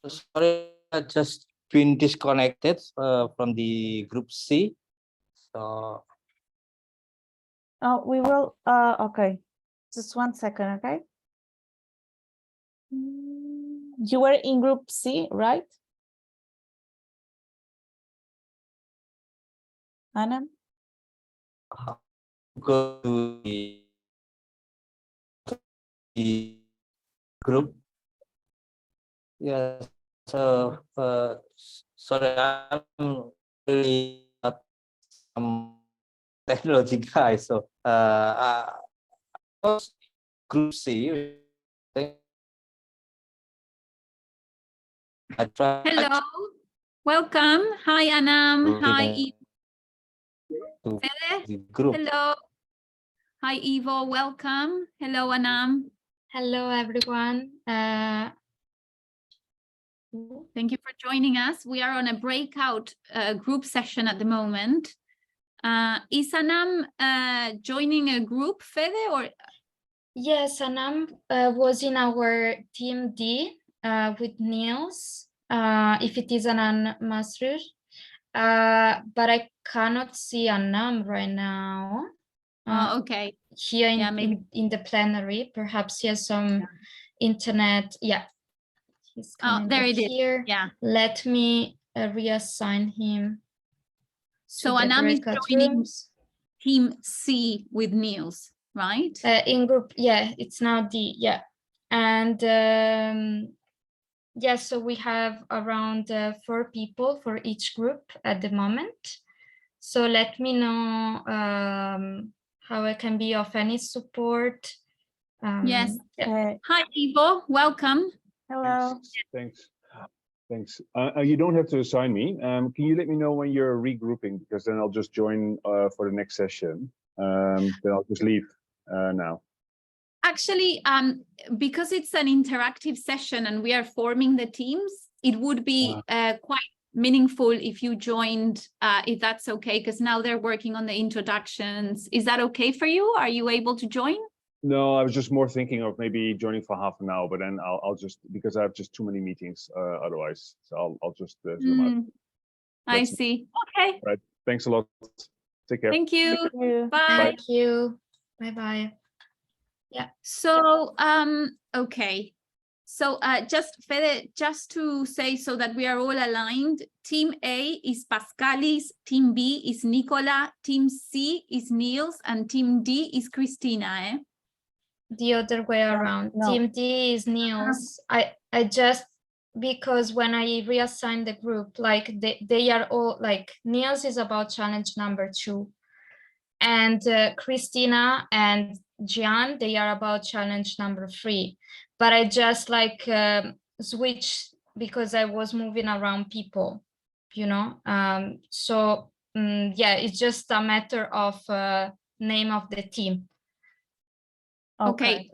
Sorry, I just been disconnected from the group C. So Oh, we will. Okay. Just 1 second, okay? You were in group C, right? Anna? go to the group. Yeah. So sorry, I'm really not technology guy. So group C. I try. Hello, welcome. Hi, Anam. Hi, to Fede. the group. Hello. Hi, Ivo. Welcome. Hello, Anam. Hello, everyone. Thank you for joining us. We are on a breakout group session at the moment. Is Anam joining a group, Fede, or? Yes, Anam was in our team D with Niels, if it is Anam Masrur. But I cannot see Anam right now. Okay. Here in the plenary, perhaps he has some internet. Yeah. He's coming there it is. here. Yeah. Let me reassign him. So Anam is joining team C with Niels, right? In group, yeah, it's now D, yeah. And yeah, so we have around 4 people for each group at the moment. So let me know how I can be of any support. Yes. Yeah. Hi, Ivo. Welcome. Hello. Thanks. You don't have to assign me. Can you let me know when you're regrouping? Because then I'll just join for the next session. Then I'll just leave now. Actually, because it's an interactive session and we are forming the teams, it would be quite meaningful if you joined, if that's okay, because now they're working on the introductions. Is that okay for you? Are you able to join? No, I was just more thinking of maybe joining for half an hour, but then I'll just, because I have just too many meetings otherwise. So I'll just zoom out. I see. Okay. Right. Thanks a lot. Take care. Thank you. Thank you. Bye. Thank you. Bye-bye. Yeah. So, okay. So just to say so that we are all aligned, team A is Pascalis, team B is Nicola, team C is Niels, and team D is Christina, The other way around. No. Team D is Niels. I just, because when I reassign the group, like they are all like, Niels is about challenge number 2, and Christina and Gian, they are about challenge number 3. But I just like switch because I was moving around people, you know. So yeah, it's just a matter of name of the team. Okay.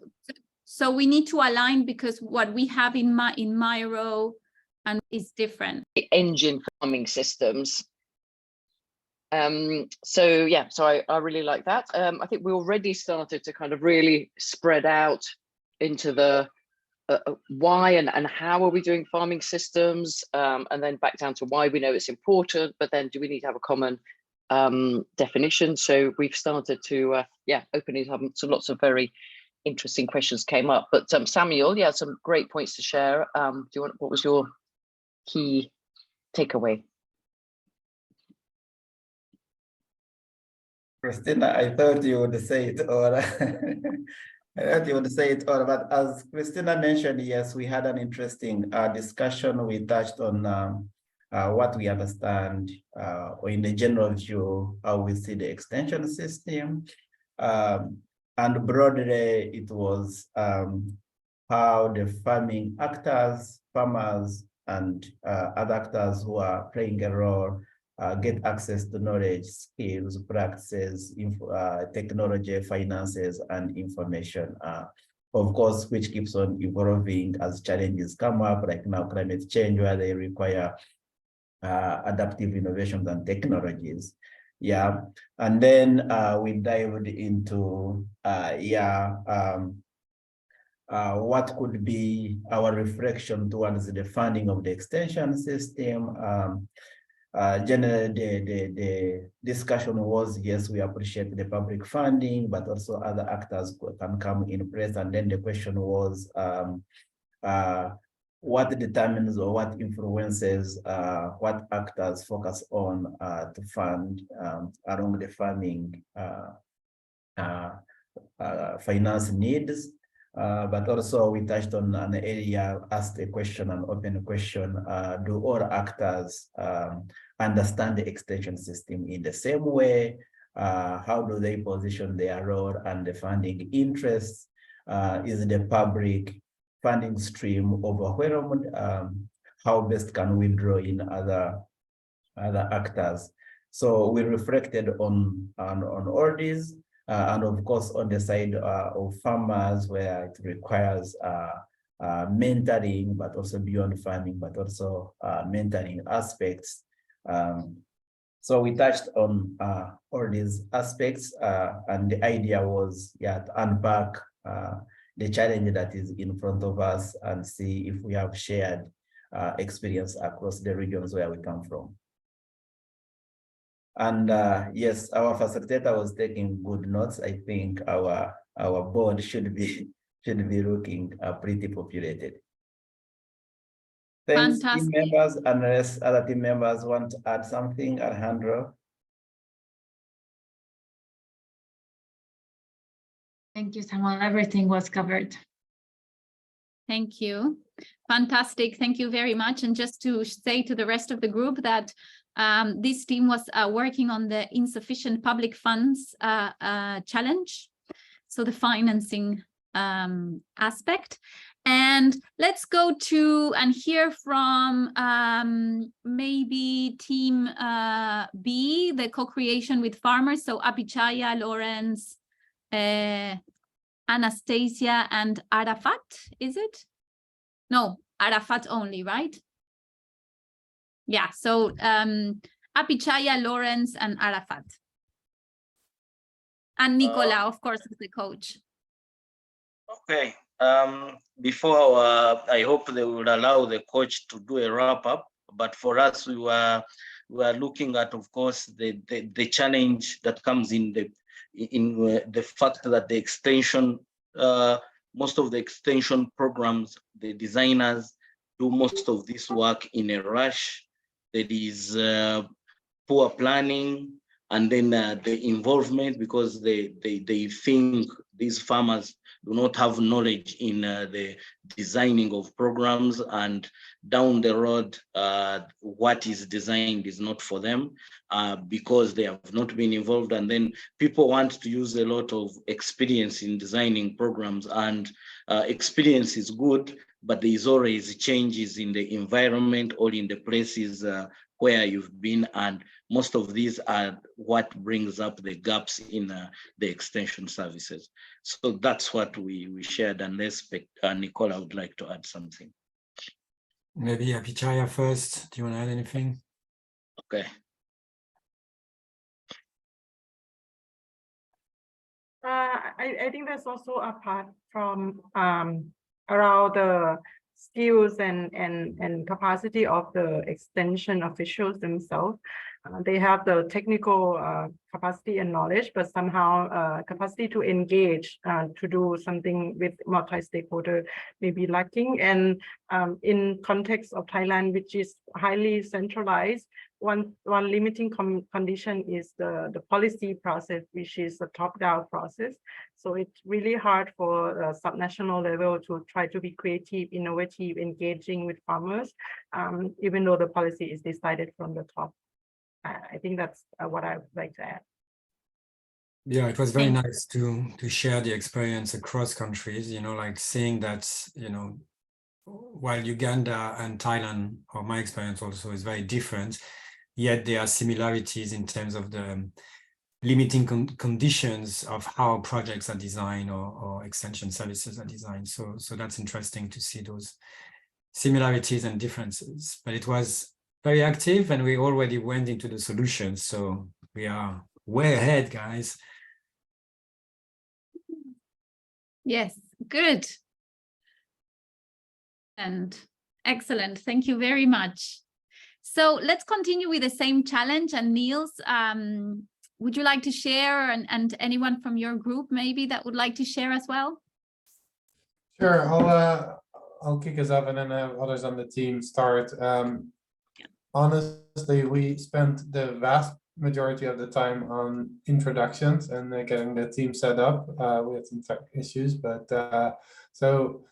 So we need to align because what we have in my row and is different. Engine farming systems. So yeah, so I really like that. I think we already started to kind of really spread out into the why and how are we doing farming systems, and then back down to why we know it's important, but then do we need to have a common definition? So we've started to open it up. So lots of very interesting questions came up, but Samuel, you had some great points to share. What was your key takeaway? Christina, I thought you would say it all. I thought you would say it all, but as Christina mentioned, yes, we had an interesting discussion. We touched on what we understand, or in the general view, how we see the extension system. And broadly, it was how the farming actors, farmers, and other actors who are playing a role get access to knowledge, skills, practices, technology, finances, and information. Of course, which keeps on evolving as challenges come up, like now climate change, where they require adaptive innovations and technologies. Yeah, and then we dived into what could be our reflection towards the funding of the extension system. Generally, the discussion was, yes, we appreciate the public funding, but also other actors can come in place. And then the question was, what determines or what influences what actors focus on to fund along the farming finance needs. But also we touched on an area, asked a question, an open question, do all actors understand the extension system in the same way? How do they position their role and the funding interests? Is the public funding stream overwhelmed? How best can we draw in other actors? So we reflected on all these. And of course, on the side of farmers, where it requires mentoring, but also beyond farming, but also mentoring aspects. So we touched on all these aspects, and the idea was, to unpack the challenge that is in front of us and see if we have shared experience across the regions where we come from. And yes, our facilitator was taking good notes. I think our board should be looking pretty populated. Thanks, Fantastic. team members. Unless other team members want to add something, Alejandro. Thank you, Samuel. Everything was covered. Thank you. Fantastic. Thank you very much. And just to say to the rest of the group that this team was working on the insufficient public funds challenge, so the financing aspect. And let's go to and hear from maybe team B, the co-creation with farmers. So Apichaya, Lawrence, Anastasia, and Arafat, is it? No, Arafat only, right? Yeah, so Apichaya, Lawrence, and Arafat. And Nicola, of course, is the coach. Okay. Before, I hope they will allow the coach to do a wrap up. But for us, we were looking at, of course, the challenge that comes in the fact that the extension, most of the extension programs, the designers do most of this work in a rush. There is poor planning, and then the involvement, because they think these farmers do not have knowledge in the designing of programs, and down the road, what is designed is not for them because they have not been involved. And then people want to use a lot of experience in designing programs, and experience is good, but there is always changes in the environment or in the places where you've been, and most of these are what brings up the gaps in the extension services. So that's what we shared, unless Nicola would like to add something. Maybe Apichaya first. Do you want to add anything? Okay. I think there's also a part from around the skills and capacity of the extension officials themselves. They have the technical capacity and knowledge, but somehow capacity to engage, to do something with multi-stakeholder may be lacking. And in context of Thailand, which is highly centralized, one limiting condition is the policy process, which is a top-down process. So it's really hard for a subnational level to try to be creative, innovative, engaging with farmers, even though the policy is decided from the top. I think that's what I would like to add. Yeah, it was very nice to share the experience across countries, like seeing that, while Uganda and Thailand, or my experience also, is very different, yet there are similarities in terms of the limiting conditions of how projects are designed or extension services are designed. So that's interesting to see those similarities and differences. But it was very active, and we already went into the solutions. So we are way ahead, guys. Yes, good. And excellent. Thank you very much. So let's continue with the same challenge. And Niels, would you like to share, and anyone from your group maybe that would like to share as well? Sure, I'll kick us off and then have others on the team start. Honestly, we spent the vast majority of the time on introductions and getting the team set up. We had some tech issues, but so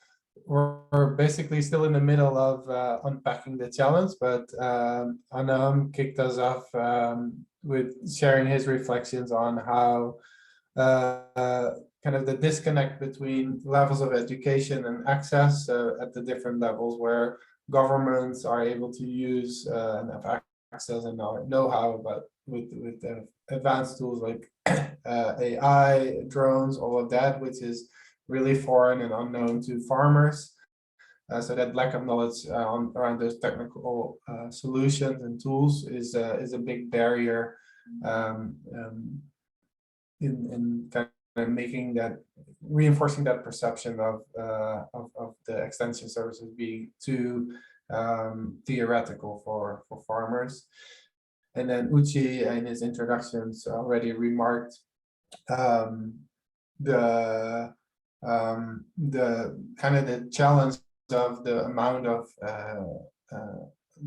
we're basically still in the middle of unpacking the challenge, but Anam kicked us off with sharing his reflections on how kind of the disconnect between levels of education and access at the different levels, where governments are able to use and have access and know-how, but with advanced tools like AI, drones, all of that, which is really foreign and unknown to farmers. So that lack of knowledge around those technical solutions and tools is a big barrier in kind of making that, reinforcing that perception of the extension services being too theoretical for farmers. And then Uchi in his introductions already remarked the kind of the challenge of the amount of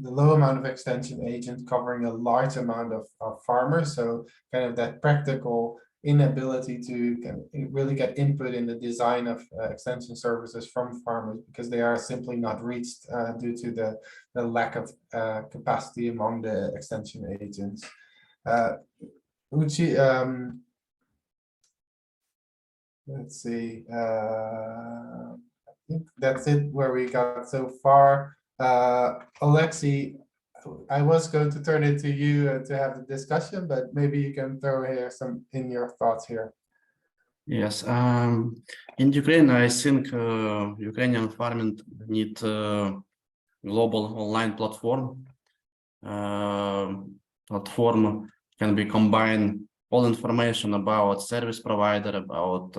the low amount of extension agents covering a large amount of farmers. So kind of that practical inability to really get input in the design of extension services from farmers, because they are simply not reached due to the lack of capacity among the extension agents. Uchi, let's see, I think that's it where we got so far. Alexi, I was going to turn it to you to have the discussion, but maybe you can throw here some in your thoughts here. Yes, in Ukraine, I think Ukrainian farming need global online platform. Platform can be combine all information about service provider, about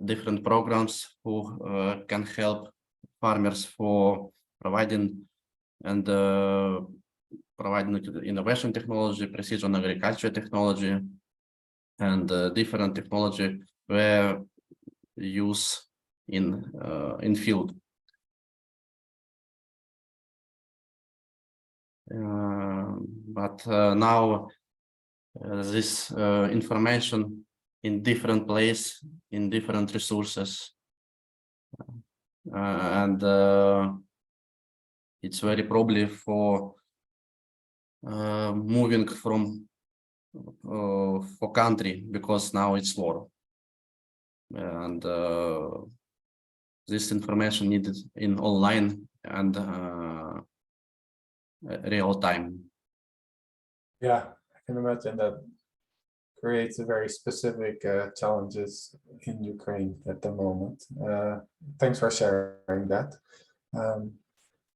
different programs who can help farmers for providing innovation technology, precision agriculture technology, and different technology were used in field. But now this information in different place, in different resources, and it's very probably for moving from for country, because now it's war, and this information needed in online and real time. Yeah, I can imagine that creates a very specific challenges in Ukraine at the moment. Thanks for sharing that.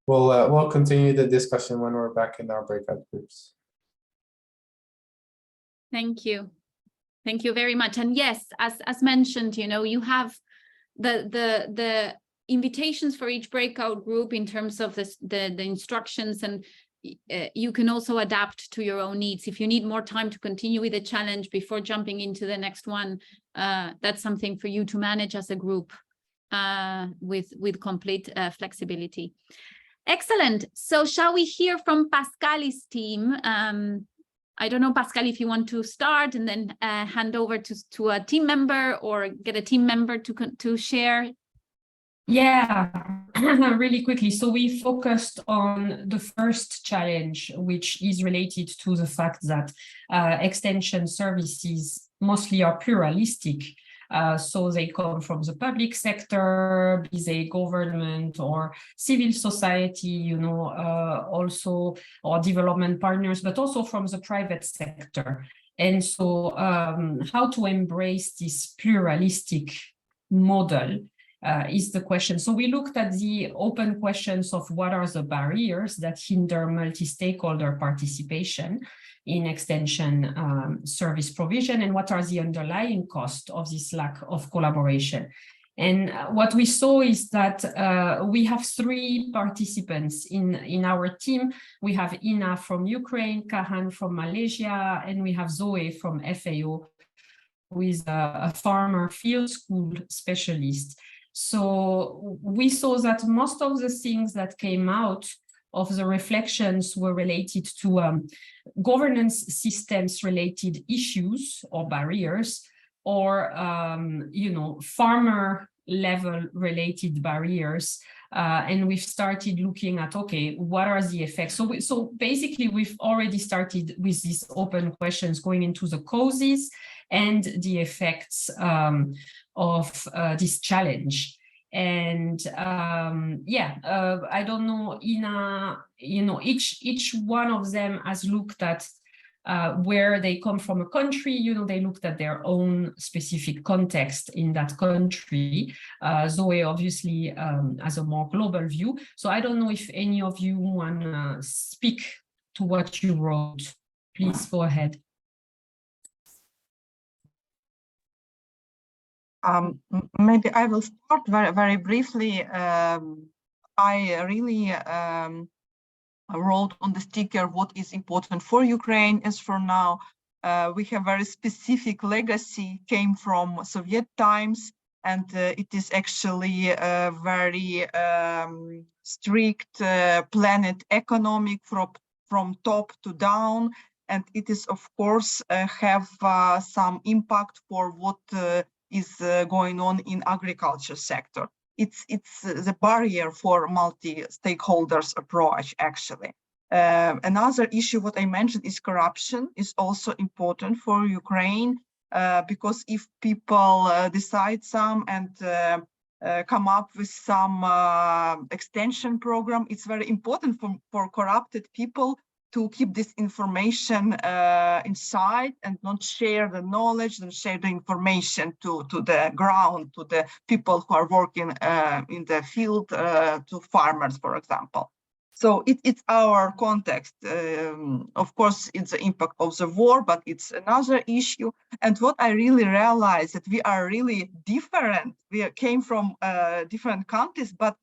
We'll continue the discussion when we're back in our breakout groups. Thank you. Thank you very much. And yes, as mentioned, you know, you have the invitations for each breakout group in terms of the instructions, and you can also adapt to your own needs. If you need more time to continue with the challenge before jumping into the next one, that's something for you to manage as a group with complete flexibility. Excellent. So shall we hear from Pascali's team? I don't know, Pascal, if you want to start and then hand over to a team member, or get a team member to share. Yeah, really quickly. So we focused on the first challenge, which is related to the fact that extension services mostly are pluralistic. So they come from the public sector, be they government or civil society, you know, also, or development partners, but also from the private sector. And so how to embrace this pluralistic model is the question. So we looked at the open questions of what are the barriers that hinder multi-stakeholder participation in extension service provision, and what are the underlying costs of this lack of collaboration. And what we saw is that we have 3 participants in our team. We have Ina from Ukraine, Kahan from Malaysia, and we have Zoe from FAO, who is a farmer field school specialist. So we saw that most of the things that came out of the reflections were related to governance systems related issues or barriers, or farmer level related barriers, and we've started looking at, okay, what are the effects? So basically we've already started with these open questions going into the causes and the effects of this challenge. And I don't know, Ina, each one of them has looked at where they come from a country, they looked at their own specific context in that country. Zoe obviously has a more global view. So I don't know if any of you want to speak to what you wrote. Please go ahead. Maybe I will start very briefly. I really wrote on the sticker what is important for Ukraine. As for now, we have very specific legacy, came from Soviet times, and it is actually a very strict planet economic from top to down, and it is of course have some impact for what is going on in agriculture sector. It's the barrier for multi-stakeholders approach, actually. Another issue, what I mentioned, is corruption is also important for Ukraine, because if people decide some and come up with some extension program, it's very important for corrupted people to keep this information inside and not share the knowledge and share the information to the ground, to the people who are working in the field, to farmers, for example. So it's our context. Of course, it's the impact of the war, but it's another issue. And what I really realized that we are really different. We came from different countries, but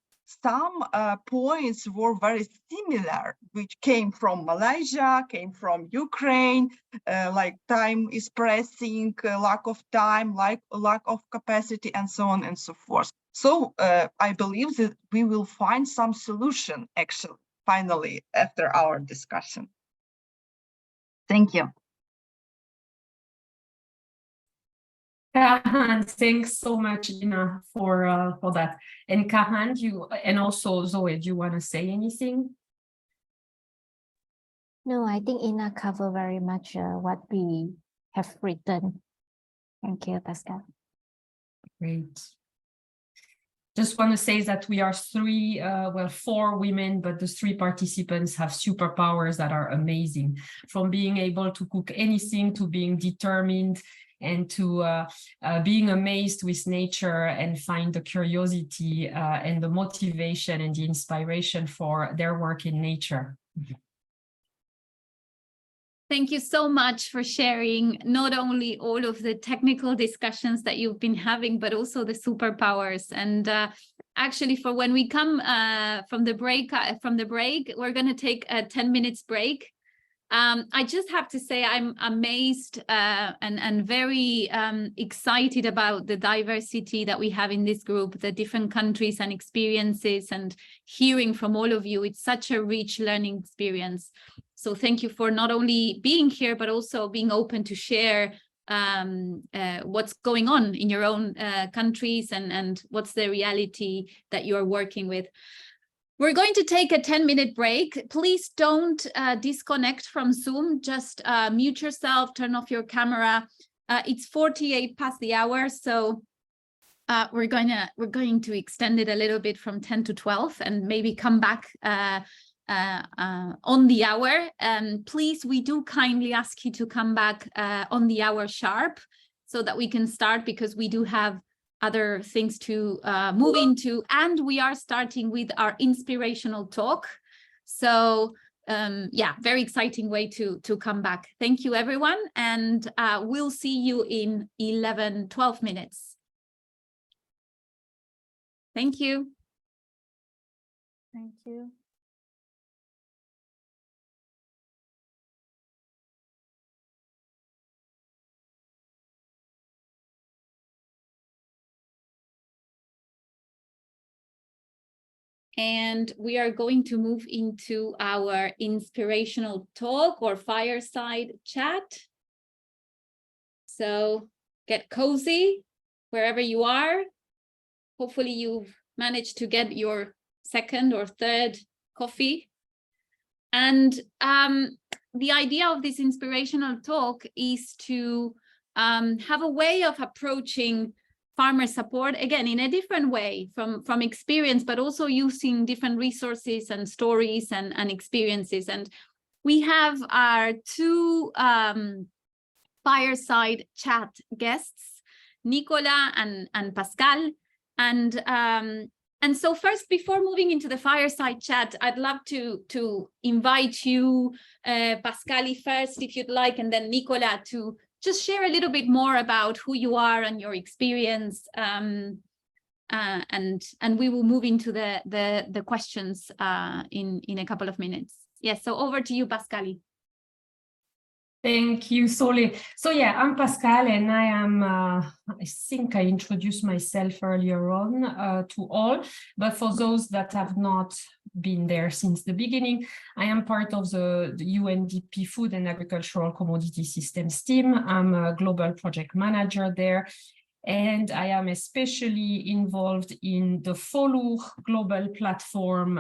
some points were very similar, which came from Malaysia, came from Ukraine, like time is pressing, lack of time, lack of capacity, and so on and so forth. So I believe that we will find some solution, actually, finally, after our discussion. Thank you. Kahan, thanks so much, Ina, for that. And Kahan, and also Zoe, do you want to say anything? No, I think Ina covered very much what we have written. Thank you, Pascal. Great. Just want to say that we are 4 women, but the 3 participants have superpowers that are amazing, from being able to cook anything to being determined and to being amazed with nature and find the curiosity and the motivation and the inspiration for their work in nature. Thank you so much for sharing not only all of the technical discussions that you've been having, but also the superpowers. And actually, for when we come from the break, we're going to take a 10 minutes break. I just have to say I'm amazed and very excited about the diversity that we have in this group, the different countries and experiences, and hearing from all of you. It's such a rich learning experience. So thank you for not only being here, but also being open to share what's going on in your own countries and what's the reality that you're working with. We're going to take a 10-minute break. Please don't disconnect from Zoom. Just mute yourself, turn off your camera. It's 48 past the hour, so we're going to extend it a little bit from 10 to 12 and maybe come back on the hour. Please, we do kindly ask you to come back on the hour sharp so that we can start, because we do have other things to move into, and we are starting with our inspirational talk. So yeah, very exciting way to come back. Thank you, everyone, and we'll see you in 12 minutes. Thank you. Thank you. And we are going to move into our inspirational talk or fireside chat. So get cozy wherever you are. Hopefully you've managed to get your second or third coffee. And the idea of this inspirational talk is to have a way of approaching farmer support, again, in a different way from experience, but also using different resources and stories and experiences. And we have our two fireside chat guests, Nicola and Pascal. And so first, before moving into the fireside chat, I'd love to invite you, Pascali first, if you'd like, and then Nicola, to just share a little bit more about who you are and your experience, and we will move into the questions in a couple of minutes. Yes, so over to you, Pascali. Thank you, Sole. So yeah, I'm Pascal, and I am, I think I introduced myself earlier on to all, but for those that have not been there since the beginning, I am part of the UNDP Food and Agricultural Commodity Systems team. I'm a global project manager there, and I am especially involved in the FOLUR global platform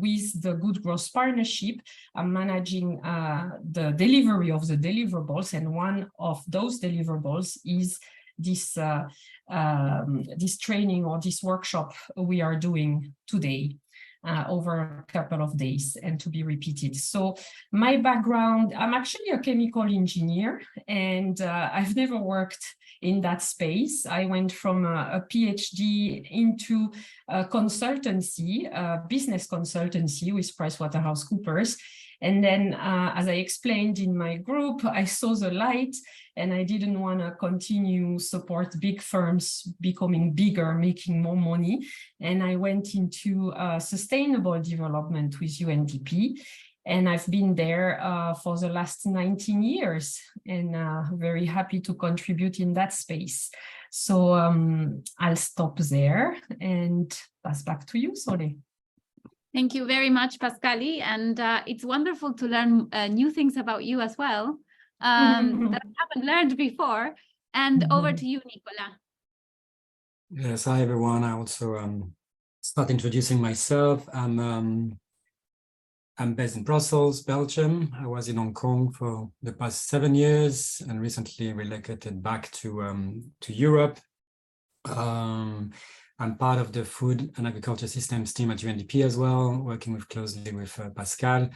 with the Good Growth Partnership. I'm managing the delivery of the deliverables, and one of those deliverables is this this training or this workshop we are doing today. Over a couple of days and to be repeated. So my background, I'm actually a chemical engineer, and I've never worked in that space. I went from a PhD into a consultancy, business consultancy with PricewaterhouseCoopers. And then, as I explained in my group, I saw the light, and I didn't want to continue support big firms becoming bigger, making more money. And I went into sustainable development with UNDP. And I've been there for the last 19 years, and very happy to contribute in that space. So I'll stop there and pass back to you, Sole. Thank you very much, Pascali. And it's wonderful to learn new things about you as well that I haven't learned before. And over to you, Nicola. Yes, hi, everyone. I also start introducing myself. I'm based in Brussels, Belgium. I was in Hong Kong for the past 7 years and recently relocated back to Europe. I'm part of the Food and Agriculture Systems team at UNDP as well, working closely with Pascal.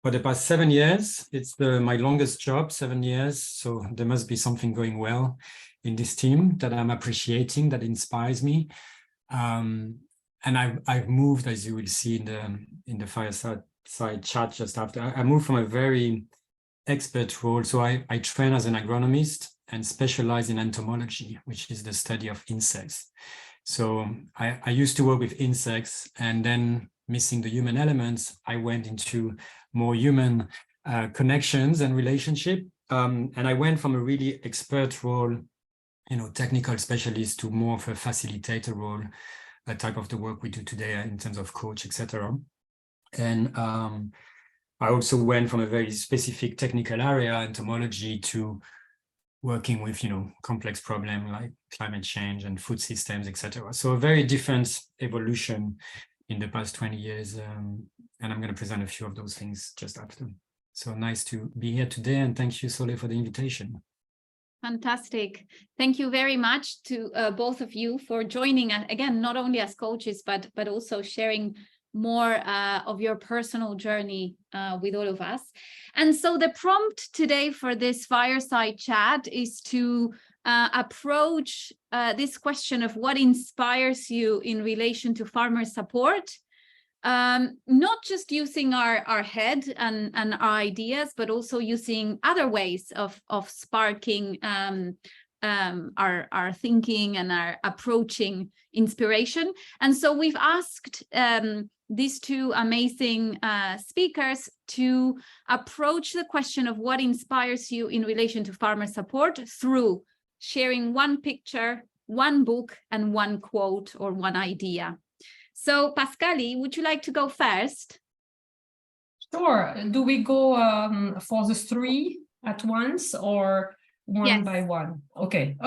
For the past 7 years, it's my longest job, 7 years. So there must be something going well in this team that I'm appreciating, that inspires me. And I've moved, as you will see in the fireside chat just after. I moved from a very expert role. So I train as an agronomist and specialize in entomology, which is the study of insects. So I used to work with insects, and then missing the human elements, I went into more human connections and relationship. And I went from a really expert role, technical specialist, to more of a facilitator role, a type of the work we do today in terms of coach, etc. And I also went from a very specific technical area, entomology, to working with, complex problems like climate change and food systems, etc. So a very different evolution in the past 20 years. And I'm going to present a few of those things just after. So nice to be here today. And thank you, Sole, for the invitation. Fantastic. Thank you very much to both of you for joining, again, not only as coaches, but also sharing more of your personal journey with all of us. And so the prompt today for this fireside chat is to approach this question of what inspires you in relation to farmer support, not just using our head and our ideas, but also using other ways of sparking our thinking and our approaching inspiration. And so we've asked these two amazing speakers to approach the question of what inspires you in relation to farmer support through sharing one picture, one book, and one quote or one idea. So Pascali, would you like to go first? Sure. Do we go for the three at once or one by one? Okay.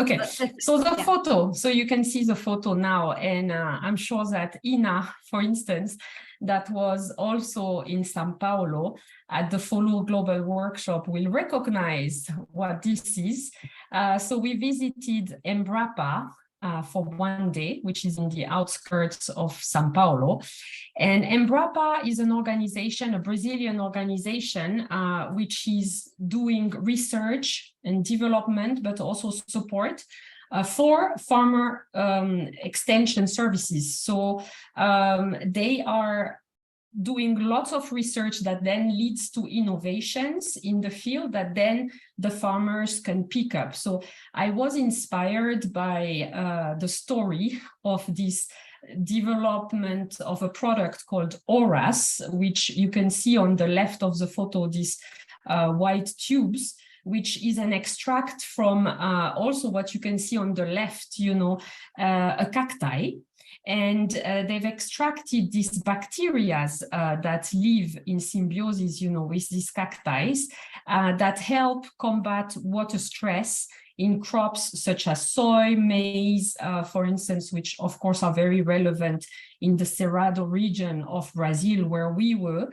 So the photo, so you can see the photo now, and I'm sure that Ina, for instance, that was also in São Paulo at the FOLUR Global Workshop will recognize what this is. So we visited Embrapa for one day, which is in the outskirts of São Paulo. And Embrapa is an organization, a Brazilian organization, which is doing research and development, but also support for farmer extension services. So they are doing lots of research that then leads to innovations in the field that then the farmers can pick up. So I was inspired by the story of this development of a product called Horas, which you can see on the left of the photo, these white tubes, which is an extract from also what you can see on the left, a cacti. And they've extracted these bacteria that live in symbiosis, with these cacti that help combat water stress in crops such as soy, maize, for instance, which of course are very relevant in the Cerrado region of Brazil, where we were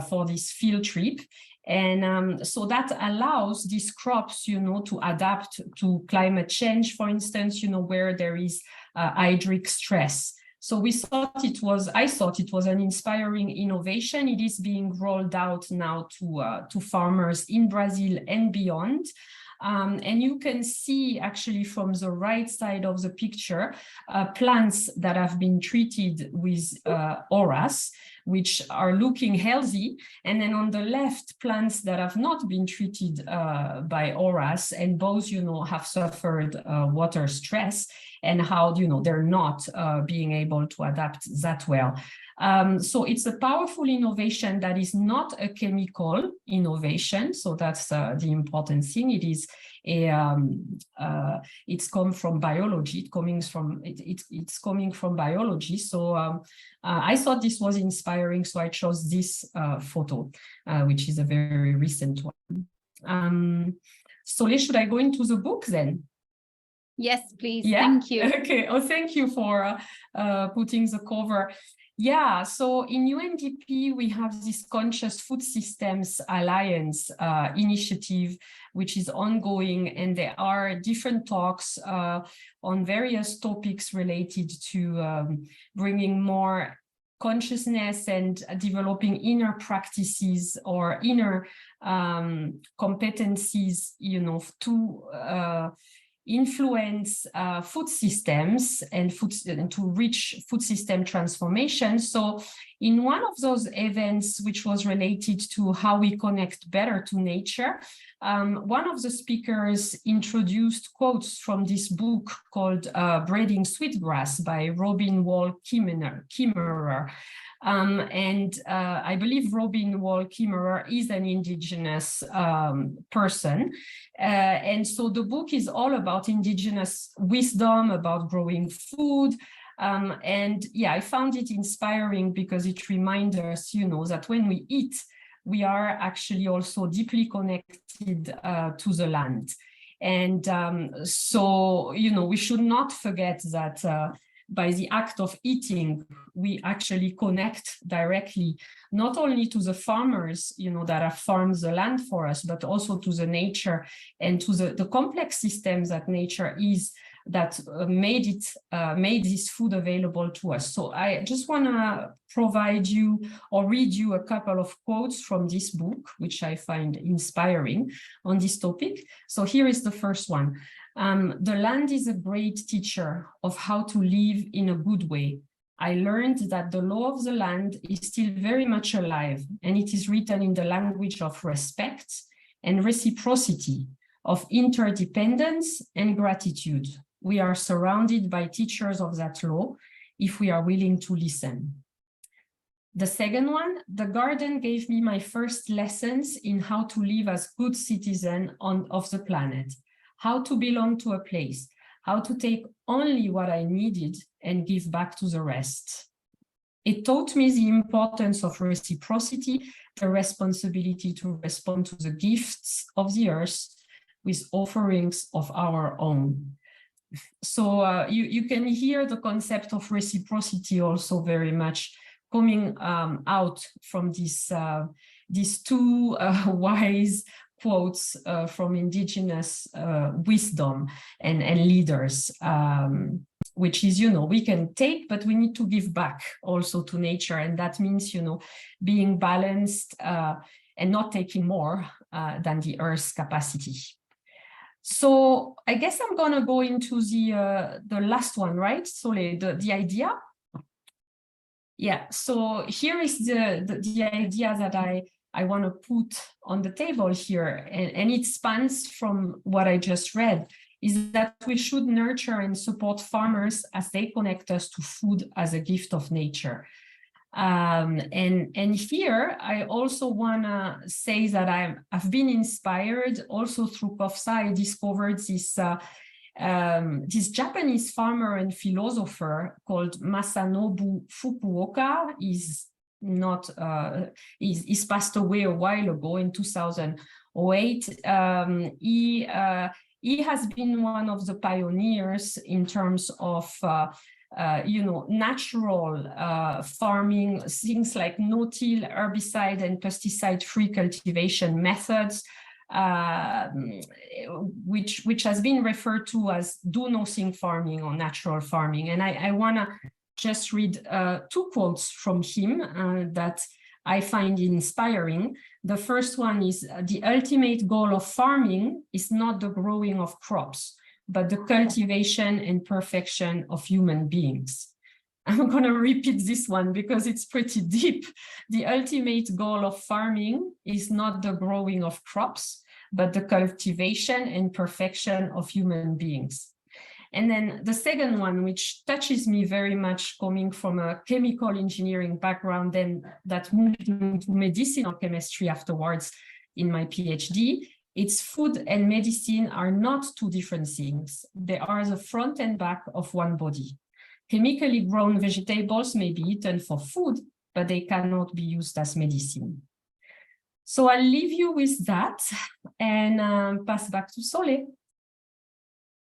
for this field trip. And so that allows these crops, to adapt to climate change, for instance, where there is hydric stress. So I thought it was an inspiring innovation. It is being rolled out now to farmers in Brazil and beyond. And you can see actually from the right side of the picture, plants that have been treated with Horas, which are looking healthy. And then on the left, plants that have not been treated by Horas, and both, have suffered water stress, and how, they're not being able to adapt that well. So it's a powerful innovation that is not a chemical innovation. So that's the important thing. It is it's come from biology. It's coming from biology. So I thought this was inspiring. So I chose this photo, which is a very recent one. Sole, should I go into the book then? Yes, please. Yeah? Thank you. Okay. Oh, thank you for putting the cover. Yeah, so in UNDP, we have this Conscious Food Systems Alliance initiative, which is ongoing, and there are different talks on various topics related to bringing more consciousness and developing inner practices or inner competencies, to influence food systems and to reach food system transformation. So in one of those events, which was related to how we connect better to nature, one of the speakers introduced quotes from this book called Braiding Sweetgrass by Robin Wall Kimmerer. And I believe Robin Wall Kimmerer is an indigenous person. And so the book is all about indigenous wisdom, about growing food. And yeah, I found it inspiring because it reminds us, that when we eat, we are actually also deeply connected to the land. And so, we should not forget that by the act of eating, we actually connect directly, not only to the farmers, that have farmed the land for us, but also to the nature and to the complex systems that nature is, that made this food available to us. So I just want to provide you or read you a couple of quotes from this book, which I find inspiring on this topic. So here is the first one. The land is a great teacher of how to live in a good way. I learned that the law of the land is still very much alive, and it is written in the language of respect and reciprocity, of interdependence and gratitude. We are surrounded by teachers of that law if we are willing to listen. The second one, the garden gave me my first lessons in how to live as good citizen of the planet, how to belong to a place, how to take only what I needed and give back to the rest. It taught me the importance of reciprocity, the responsibility to respond to the gifts of the earth with offerings of our own. So you can hear the concept of reciprocity also very much coming out from these two wise quotes from indigenous wisdom and leaders, which is, we can take, but we need to give back also to nature. And that means, being balanced and not taking more than the Earth's capacity. So I guess I'm going to go into the last one, right? So the idea. Yeah, so here is the idea that I want to put on the table here, and it spans from what I just read, is that we should nurture and support farmers as they connect us to food as a gift of nature. And here I also want to say that I've been inspired also through COFSA. I discovered this Japanese farmer and philosopher called Masanobu Fukuoka. He's passed away a while ago in 2008. He has been one of the pioneers in terms of natural farming, things like no-till, herbicide and pesticide-free cultivation methods, which has been referred to as do-nothing farming or natural farming. And I want to just read two quotes from him that I find inspiring. The first one is, the ultimate goal of farming is not the growing of crops, but the cultivation and perfection of human beings. I'm going to repeat this one because it's pretty deep. The ultimate goal of farming is not the growing of crops, but the cultivation and perfection of human beings. And then the second one, which touches me very much, coming from a chemical engineering background, then that moved into medicinal chemistry afterwards in my PhD, it's food and medicine are not two different things. They are the front and back of one body. Chemically grown vegetables may be eaten for food, but they cannot be used as medicine. So I'll leave you with that and pass back to Sole.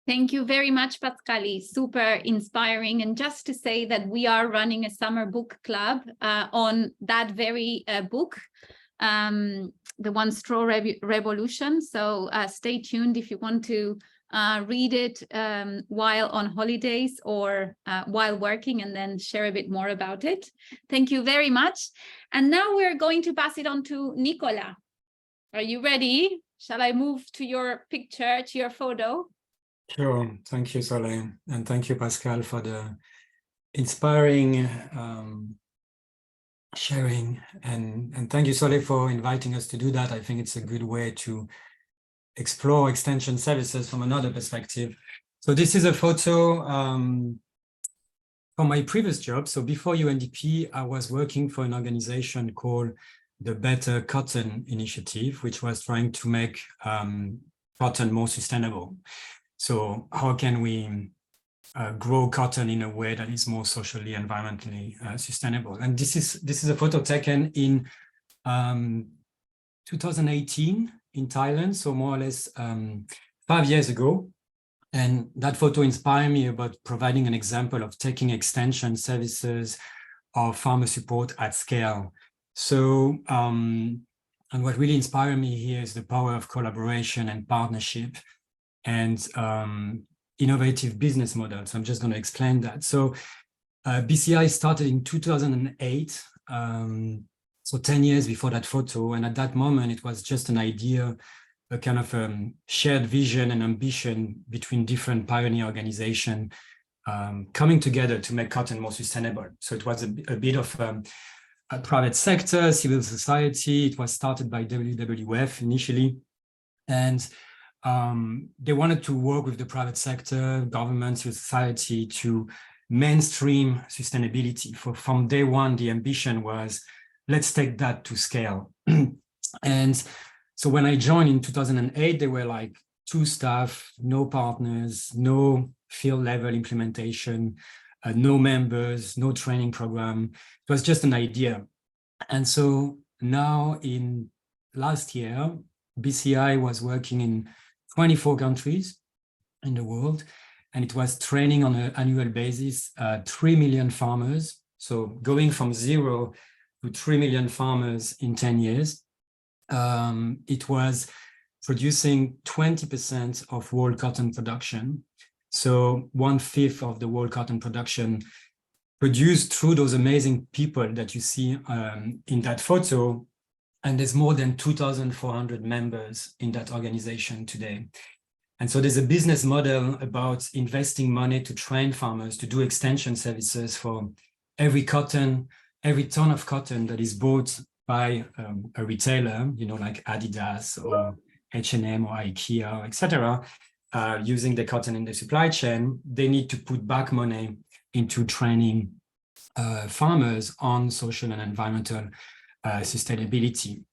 Thank you very much, Pascali. Super inspiring. And just to say that we are running a summer book club on that very book, the one Straw Revolution. So stay tuned if you want to read it while on holidays or while working, and then share a bit more about it. Thank you very much. And now we're going to pass it on to Nicola. Are you ready? Shall I move to your picture, to your photo? Sure. Thank you, Soleil. And thank you, Pascal, for the inspiring sharing. And thank you, Soleil, for inviting us to do that. I think it's a good way to explore extension services from another perspective. So this is a photo from my previous job. So before UNDP, I was working for an organization called the Better Cotton Initiative, which was trying to make cotton more sustainable. So how can we grow cotton in a way that is more socially, environmentally sustainable? And this is a photo taken in 2018 in Thailand, so more or less 5 years ago. And that photo inspired me about providing an example of taking extension services or farmer support at scale. So, and what really inspired me here is the power of collaboration and partnership and innovative business models. I'm just going to explain that. So BCI started in 2008, so 10 years before that photo. And at that moment, it was just an idea, a kind of shared vision and ambition between different pioneer organizations coming together to make cotton more sustainable. So it was a bit of a private sector, civil society. It was started by WWF initially. And they wanted to work with the private sector, governments, with society to mainstream sustainability. From day one, the ambition was, let's take that to scale. And so when I joined in 2008, there were like 2 staff, no partners, no field level implementation, no members, no training program. It was just an idea. And so now in last year, BCI was working in 24 countries in the world, and it was training on an annual basis 3 million farmers. So going from 0 to 3 million farmers in 10 years. It was producing 20% of world cotton production. So 1/5 of the world cotton production produced through those amazing people that you see in that photo. And there's more than 2,400 members in that organization today. And so there's a business model about investing money to train farmers to do extension services for every ton of cotton that is bought by a retailer, you know, like Adidas or H&M or IKEA, etc., using the cotton in the supply chain. They need to put back money into training farmers on social and environmental sustainability.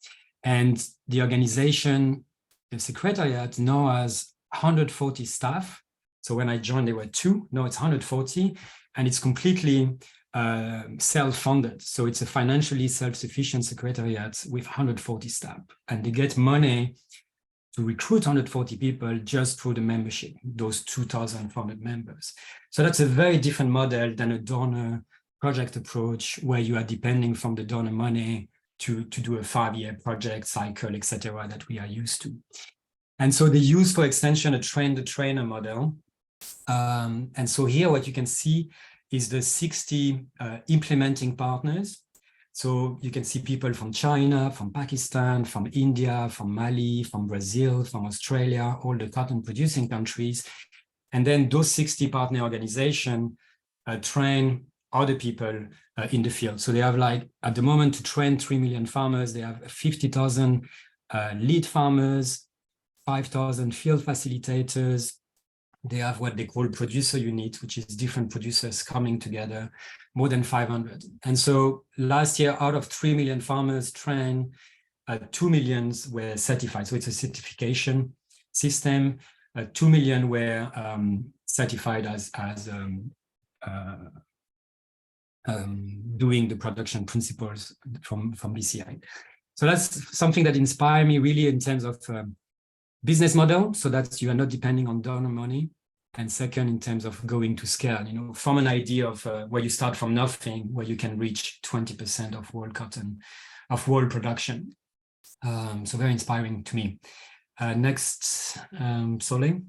And the organization, the secretariat, now has 140 staff. So when I joined, there were 2. Now it's 140, and it's completely self-funded. So it's a financially self-sufficient secretariat with 140 staff, and they get money to recruit 140 people just through the membership, those 2,400 members. So that's a very different model than a donor project approach, where you are depending from the donor money to do a 5-year project cycle, etc., that we are used to. And so they use for extension a train-the-trainer model. And so here what you can see is the 60 implementing partners. So you can see people from China, from Pakistan, from India, from Mali, from Brazil, from Australia, all the cotton producing countries. And then those 60 partner organizations train other people in the field. So they have, like, at the moment, to train 3 million farmers, they have 50,000 lead farmers, 5,000 field facilitators. They have what they call producer unit, which is different producers coming together, more than 500. And so last year, out of 3 million farmers trained, 2 million were certified. So it's a certification system. 2 million were certified as doing the production principles from BCI. So that's something that inspired me really in terms of business model, so that you are not depending on donor money. And second, in terms of going to scale, you know, from an idea of where you start from nothing, where you can reach 20% of world cotton, of world production. So very inspiring to me. Next, Solé.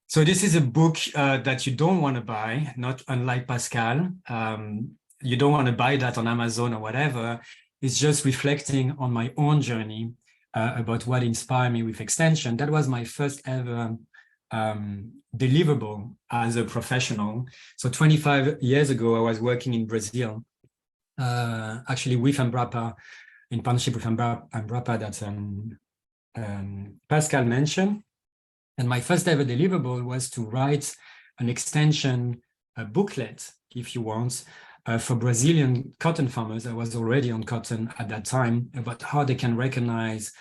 So this is a book that you don't want to buy, not unlike Pascal. You don't want to buy that on Amazon or whatever. It's just reflecting on my own journey about what inspired me with extension. That was my first ever deliverable as a professional. So 25 years ago, I was working in Brazil, actually with Embrapa, in partnership with Embrapa that Pascal mentioned. And my first ever deliverable was to write an extension booklet, if you want, for Brazilian cotton farmers. I was already on cotton at that time, about how they can recognize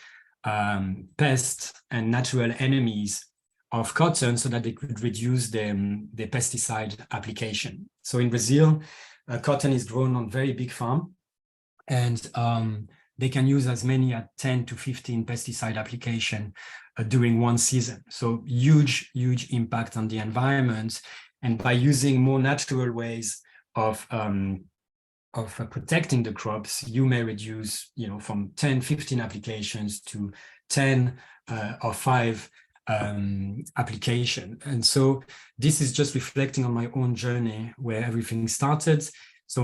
pests and natural enemies of cotton so that they could reduce their pesticide application. So in Brazil, cotton is grown on very big farm, and they can use as many as 10 to 15 pesticide application during one season. So huge impact on the environment. And by using more natural ways of protecting the crops, you may reduce, you know, from 10, 15 applications to 10 or 5 application. And so this is just reflecting on my own journey, where everything started. So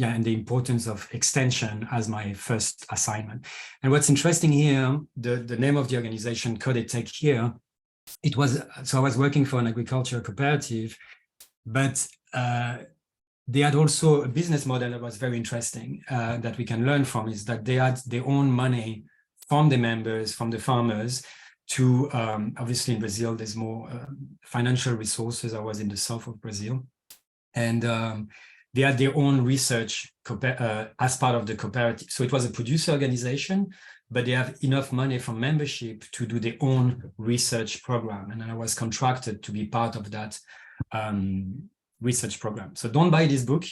and the importance of extension as my first assignment. And what's interesting here, the name of the organization, Codetech here, so I was working for an agriculture cooperative, but they had also a business model that was very interesting that we can learn from, is that they had their own money from the members, from the farmers, to, obviously in Brazil, there's more financial resources. I was in the south of Brazil, and they had their own research as part of the cooperative. So it was a producer organization, but they have enough money from membership to do their own research program. And I was contracted to be part of that research program. So don't buy this book,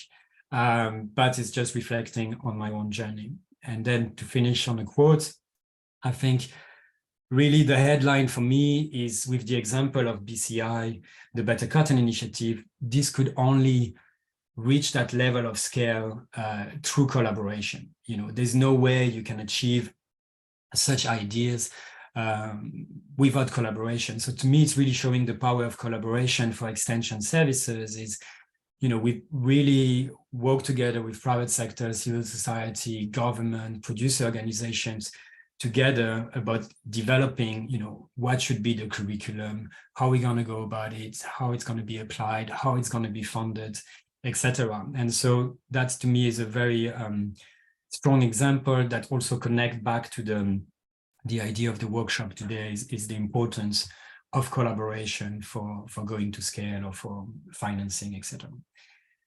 but it's just reflecting on my own journey. And then to finish on a quote, I think really the headline for me is, with the example of BCI, the Better Cotton Initiative, this could only reach that level of scale through collaboration. You know, there's no way you can achieve such ideas without collaboration. So to me, it's really showing the power of collaboration for extension services. Is, you know, we really work together with private sector, civil society, government, producer organizations together about developing, you know, what should be the curriculum, how we're going to go about it, how it's going to be applied, how it's going to be funded, etc. And so that to me is a very strong example that also connect back to the idea of the workshop today is the importance of collaboration for going to scale or for financing, etc.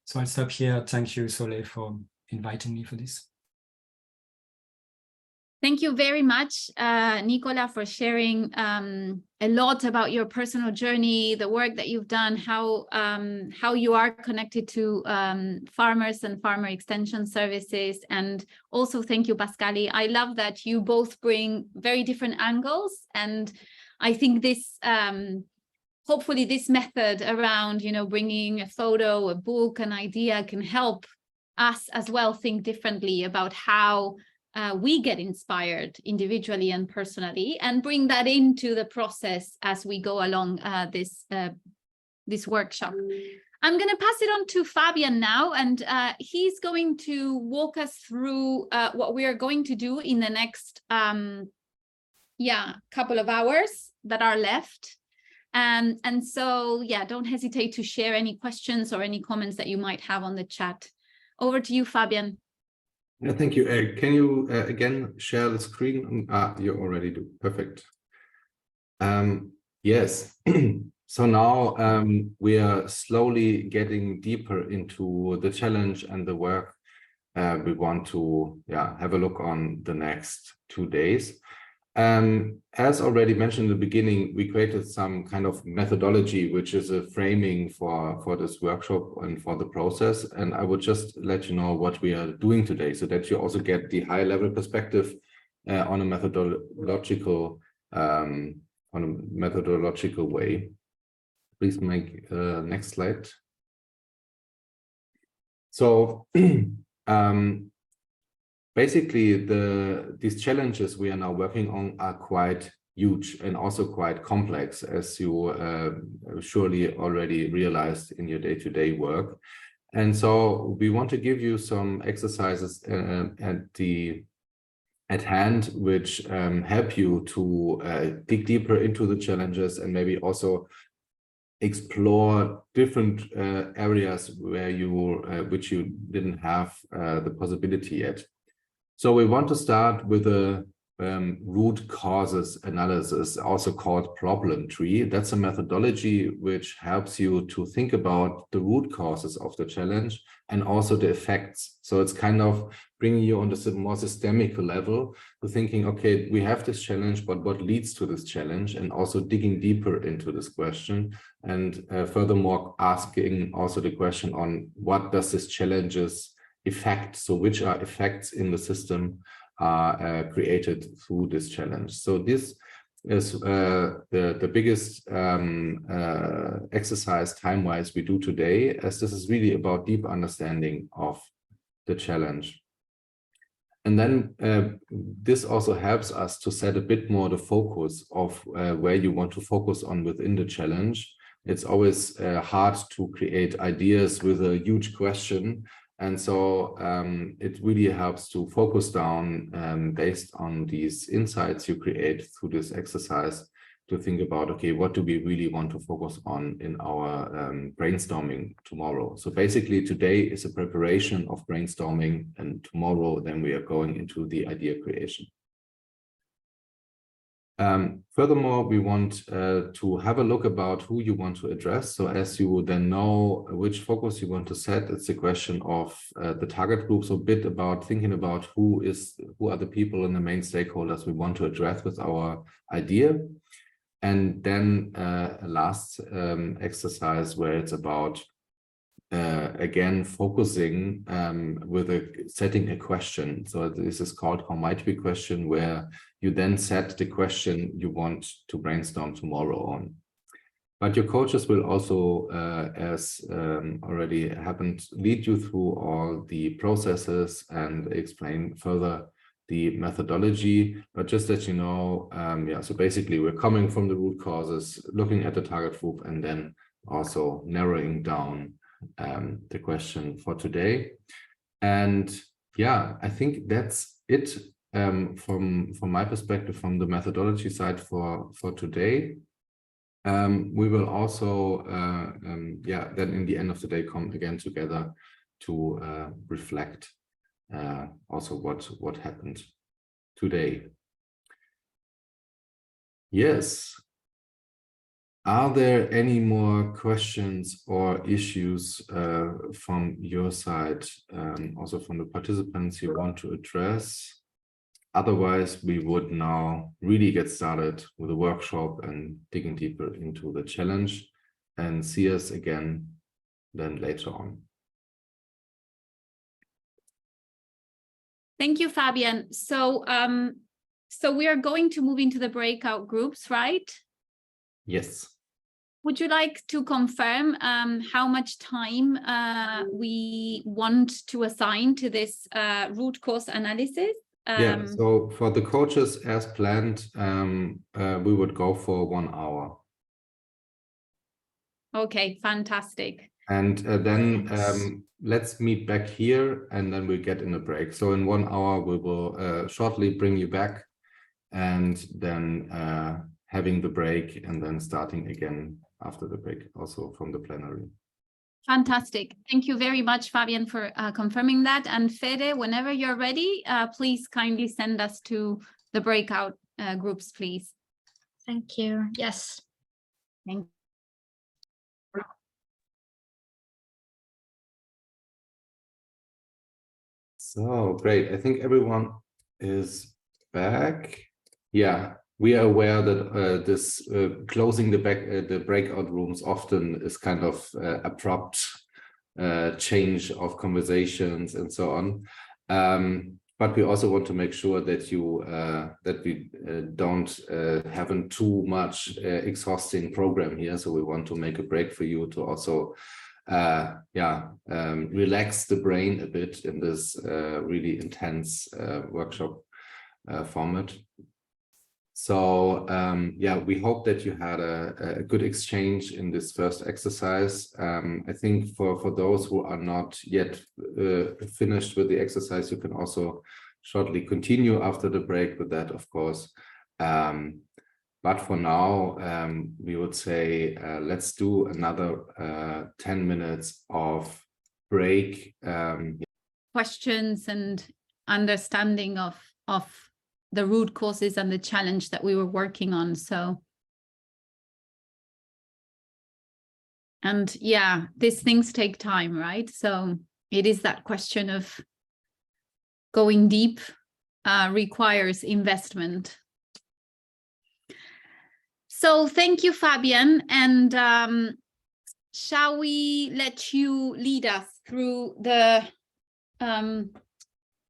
So I'll stop here. Thank you, Soleil, for inviting me for this. Thank you very much, Nicola, for sharing a lot about your personal journey, the work that you've done, how you are connected to farmers and farmer extension services. And also thank you, Pascali. I love that you both bring very different angles. And I think this, hopefully this method around, you know, bringing a photo, a book, an idea can help us as well think differently about how we get inspired individually and personally, and bring that into the process as we go along this workshop. I'm going to pass it on to Fabian now, and he's going to walk us through what we are going to do in the next couple of hours that are left. And so, don't hesitate to share any questions or any comments that you might have on the chat. Over to you, Fabian. Yeah, thank you. Can you again share the screen? You already do. Perfect. Yes. So now we are slowly getting deeper into the challenge and the work we want to have a look on the next 2 days. As already mentioned in the beginning, we created some kind of methodology, which is a framing for this workshop and for the process. And I would just let you know what we are doing today, so that you also get the high level perspective on a methodological way. Please make next slide. So basically, these challenges we are now working on are quite huge and also quite complex, as you surely already realized in your day-to-day work. And so we want to give you some exercises at hand, which help you to dig deeper into the challenges and maybe also explore different areas where which you didn't have the possibility yet. So we want to start with a root causes analysis, also called problem tree. That's a methodology which helps you to think about the root causes of the challenge and also the effects. So it's kind of bringing you on the more systemic level to thinking, okay, we have this challenge, but what leads to this challenge? And also digging deeper into this question. And furthermore, asking also the question on what does this challenges effect? So which are effects in the system are created through this challenge. So this is the biggest exercise time-wise we do today, as this is really about deep understanding of the challenge. And then this also helps us to set a bit more the focus of where you want to focus on within the challenge. It's always hard to create ideas with a huge question. And so it really helps to focus down based on these insights you create through this exercise to think about, okay, what do we really want to focus on in our brainstorming tomorrow? So basically today is a preparation of brainstorming, and tomorrow then we are going into the idea creation. Furthermore, we want to have a look about who you want to address. So as you then know which focus you want to set, it's a question of the target group. So a bit about thinking about who are the people and the main stakeholders we want to address with our idea. And then a last exercise where it's about again focusing with setting a question. So this is called how might we question, where you then set the question you want to brainstorm tomorrow on. But your coaches will also, as already happened, lead you through all the processes and explain further the methodology. But just that you know, yeah, so basically we're coming from the root causes, looking at the target group, and then also narrowing down the question for today. And yeah, I think that's it from my perspective, from the methodology side for today. We will also yeah, then in the end of the day come again together to reflect also what happened today. Yes. Are there any more questions or issues from your side, also from the participants you want to address? Otherwise, we would now really get started with the workshop and digging deeper into the challenge, and see us again then later on. Thank you, Fabian. So, so we are going to move into the breakout groups, right? Yes. Would you like to confirm how much time we want to assign to this root cause analysis? Yeah, so for the coaches as planned, we would go for 1 hour. Okay, fantastic. And then let's meet back here and then we'll get in a break. So in 1 hour, we will shortly bring you back, and then having the break and then starting again after the break, also from the plenary. Fantastic. Thank you very much, Fabian, for confirming that. And Fede, whenever you're ready, please kindly send us to the breakout groups, please. Thank you. Yes. Thank you. So great. I think everyone is back. Yeah, we are aware that this closing the breakout rooms often is kind of abrupt change of conversations and so on. But we also want to make sure that you that we don't have a too much exhausting program here. So we want to make a break for you to also relax the brain a bit in this really intense workshop format. So yeah, we hope that you had a good exchange in this first exercise. I think for those who are not yet finished with the exercise, you can also shortly continue after the break with that, of course. But for now, we would say let's do another 10 minutes of break. Questions and understanding of the root causes and the challenge that we were working on. So, and yeah, these things take time, right? So it is that question of going deep requires investment. So thank you, Fabian. And shall we let you lead us through the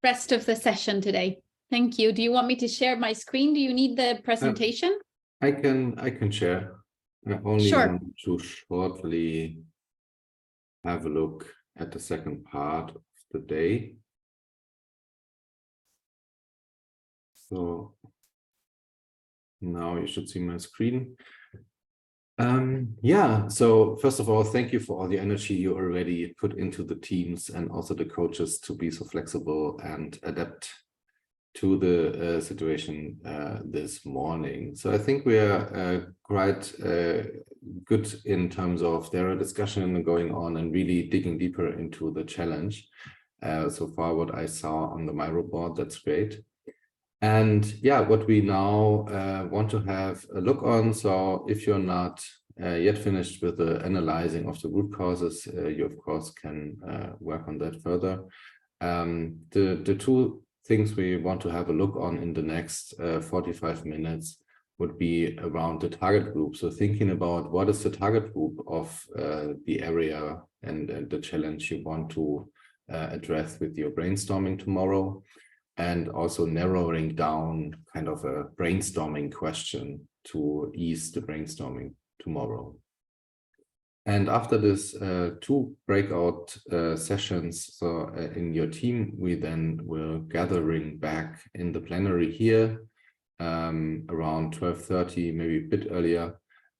rest of the session today? Thank you. Do you want me to share my screen? Do you need the presentation? I can share. I only want to shortly have a look at the second part of the day. So now you should see my screen. Yeah, so first of all, thank you for all the energy you already put into the teams and also the coaches to be so flexible and adapt to the situation this morning. So I think we are quite good in terms of there are discussion going on and really digging deeper into the challenge. So far what I saw on the Miro board, that's great. And yeah, what we now want to have a look on. So if you're not yet finished with the analyzing of the root causes, you of course can work on that further. The two things we want to have a look on in the next 45 minutes would be around the target group. So thinking about what is the target group of the area and the challenge you want to address with your brainstorming tomorrow, and also narrowing down kind of a brainstorming question to ease the brainstorming tomorrow. And after this two breakout sessions, so in your team, we then will gathering back in the plenary here around 12:30, maybe a bit earlier,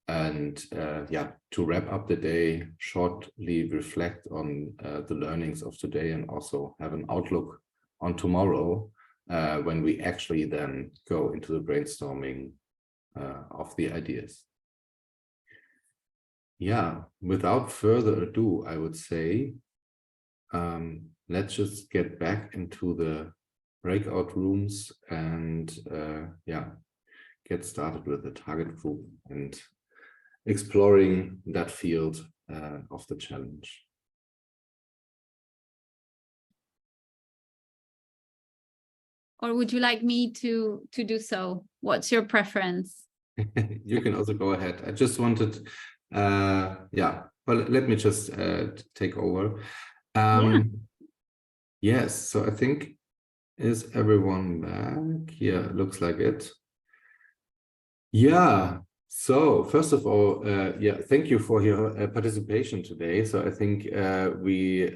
and yeah, to wrap up the day, shortly reflect on the learnings of today, and also have an outlook on tomorrow when we actually then go into the brainstorming of the ideas. Yeah, without further ado, I would say, let's just get back into the breakout rooms and yeah, get started with the target group and exploring that field of the challenge. Or would you like me to do so? What's your preference? You can also go ahead. I just wanted, yeah, well, let me just take over. Yeah. Yes, so I think, is everyone back? Yeah, looks like it. Yeah, so first of all, yeah, thank you for your participation today. So I think we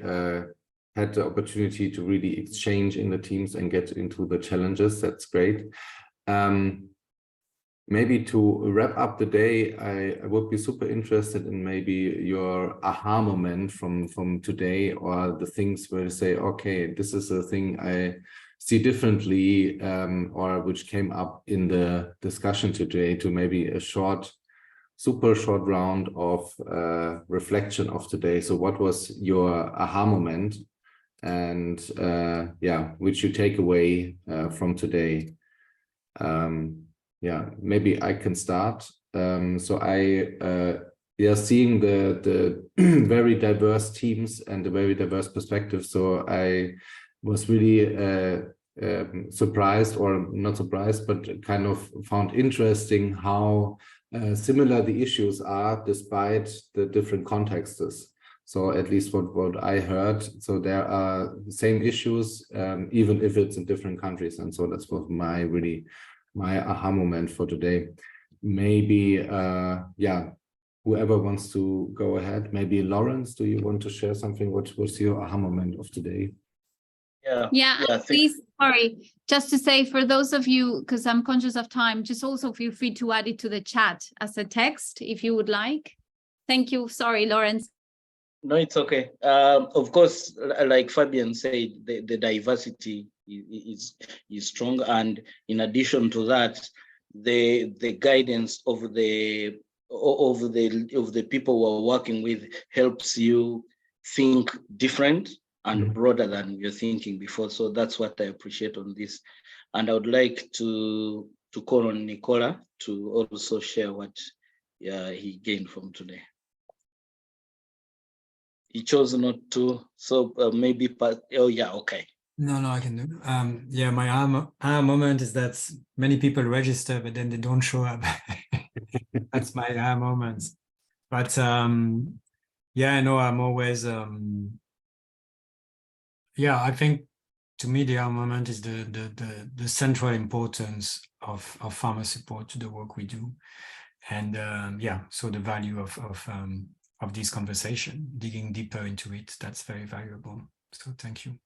had the opportunity to really exchange in the teams and get into the challenges. That's great. Maybe to wrap up the day, I would be super interested in maybe your aha moment from today, or the things where you say, okay, this is a thing I see differently, or which came up in the discussion today, to maybe a super short round of reflection of today. So what was your aha moment? And yeah, which you take away from today? Yeah, maybe I can start. So yeah, seeing the very diverse teams and the very diverse perspectives. So I was really surprised, or not surprised, but kind of found interesting how similar the issues are despite the different contexts. So at least what I heard, so there are the same issues, even if it's in different countries. And so that's what my aha moment for today. Maybe, yeah, whoever wants to go ahead. Maybe Lawrence, do you want to share something? What was your aha moment of today? Yeah, please, sorry, just to say for those of you, because I'm conscious of time, just also feel free to add it to the chat as a text if you would like. Thank you. Sorry, Lawrence. No, it's okay. Of course, like Fabian said, the diversity is strong, and in addition to that, the guidance of the people who are working with helps you think different and broader than you're thinking before. So that's what I appreciate on this. And I would like to call on Nicola to also share what he gained from today. He chose not to, so maybe, oh yeah, okay. No, I can do. Yeah, my aha moment is that many people register, but then they don't show up. That's my aha moment. But yeah, I know I'm always, yeah, I think to me the aha moment is the central importance of farmer support to the work we do, and yeah, so the value of this conversation, digging deeper into it, that's very valuable. So thank you.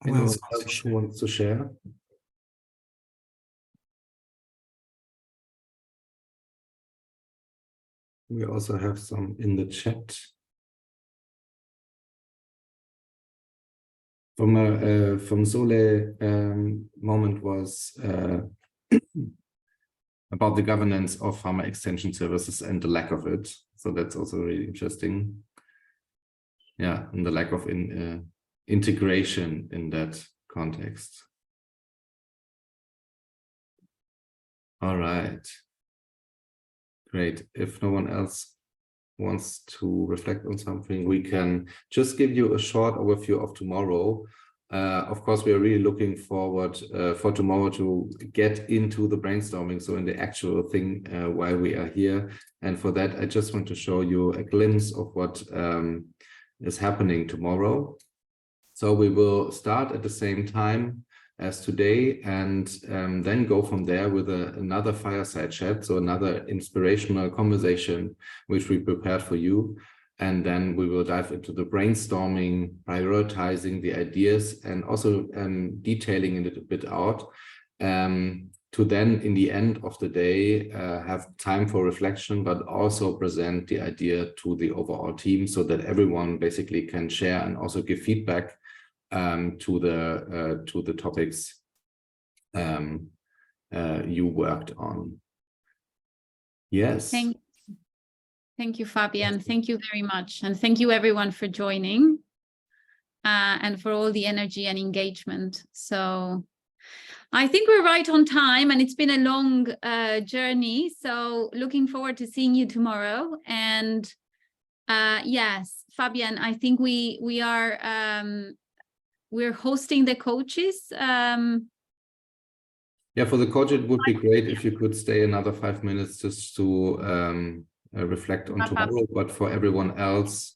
Who else wants to share? We also have some in the chat. From Sole, moment was about the governance of farmer extension services and the lack of it. So that's also really interesting. Yeah, and the lack of integration in that context. All right. Great. If no one else wants to reflect on something, we can just give you a short overview of tomorrow. Of course, we are really looking forward for tomorrow to get into the brainstorming, so in the actual thing while we are here. And for that, I just want to show you a glimpse of what is happening tomorrow. So we will start at the same time as today, and then go from there with another fireside chat, so another inspirational conversation which we prepared for you. And then we will dive into the brainstorming, prioritizing the ideas, and also detailing it a bit out, to then, in the end of the day, have time for reflection, but also present the idea to the overall team so that everyone basically can share and also give feedback to the topics you worked on. Yes. Thank you, Fabian. Thank you very much. And thank you everyone for joining and for all the energy and engagement. So I think we're right on time, and it's been a long journey. So looking forward to seeing you tomorrow. And yes, Fabian, I think we are we're hosting the coaches. Yeah, for the coach, it would be great if you could stay another 5 minutes just to reflect on tomorrow. But for everyone else,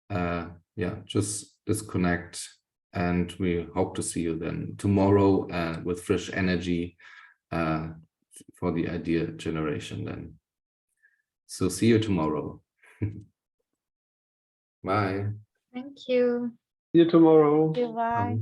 yeah, just disconnect, and we hope to see you then tomorrow with fresh energy for the idea generation then. So see you tomorrow. Bye. Thank you. See you tomorrow. Bye.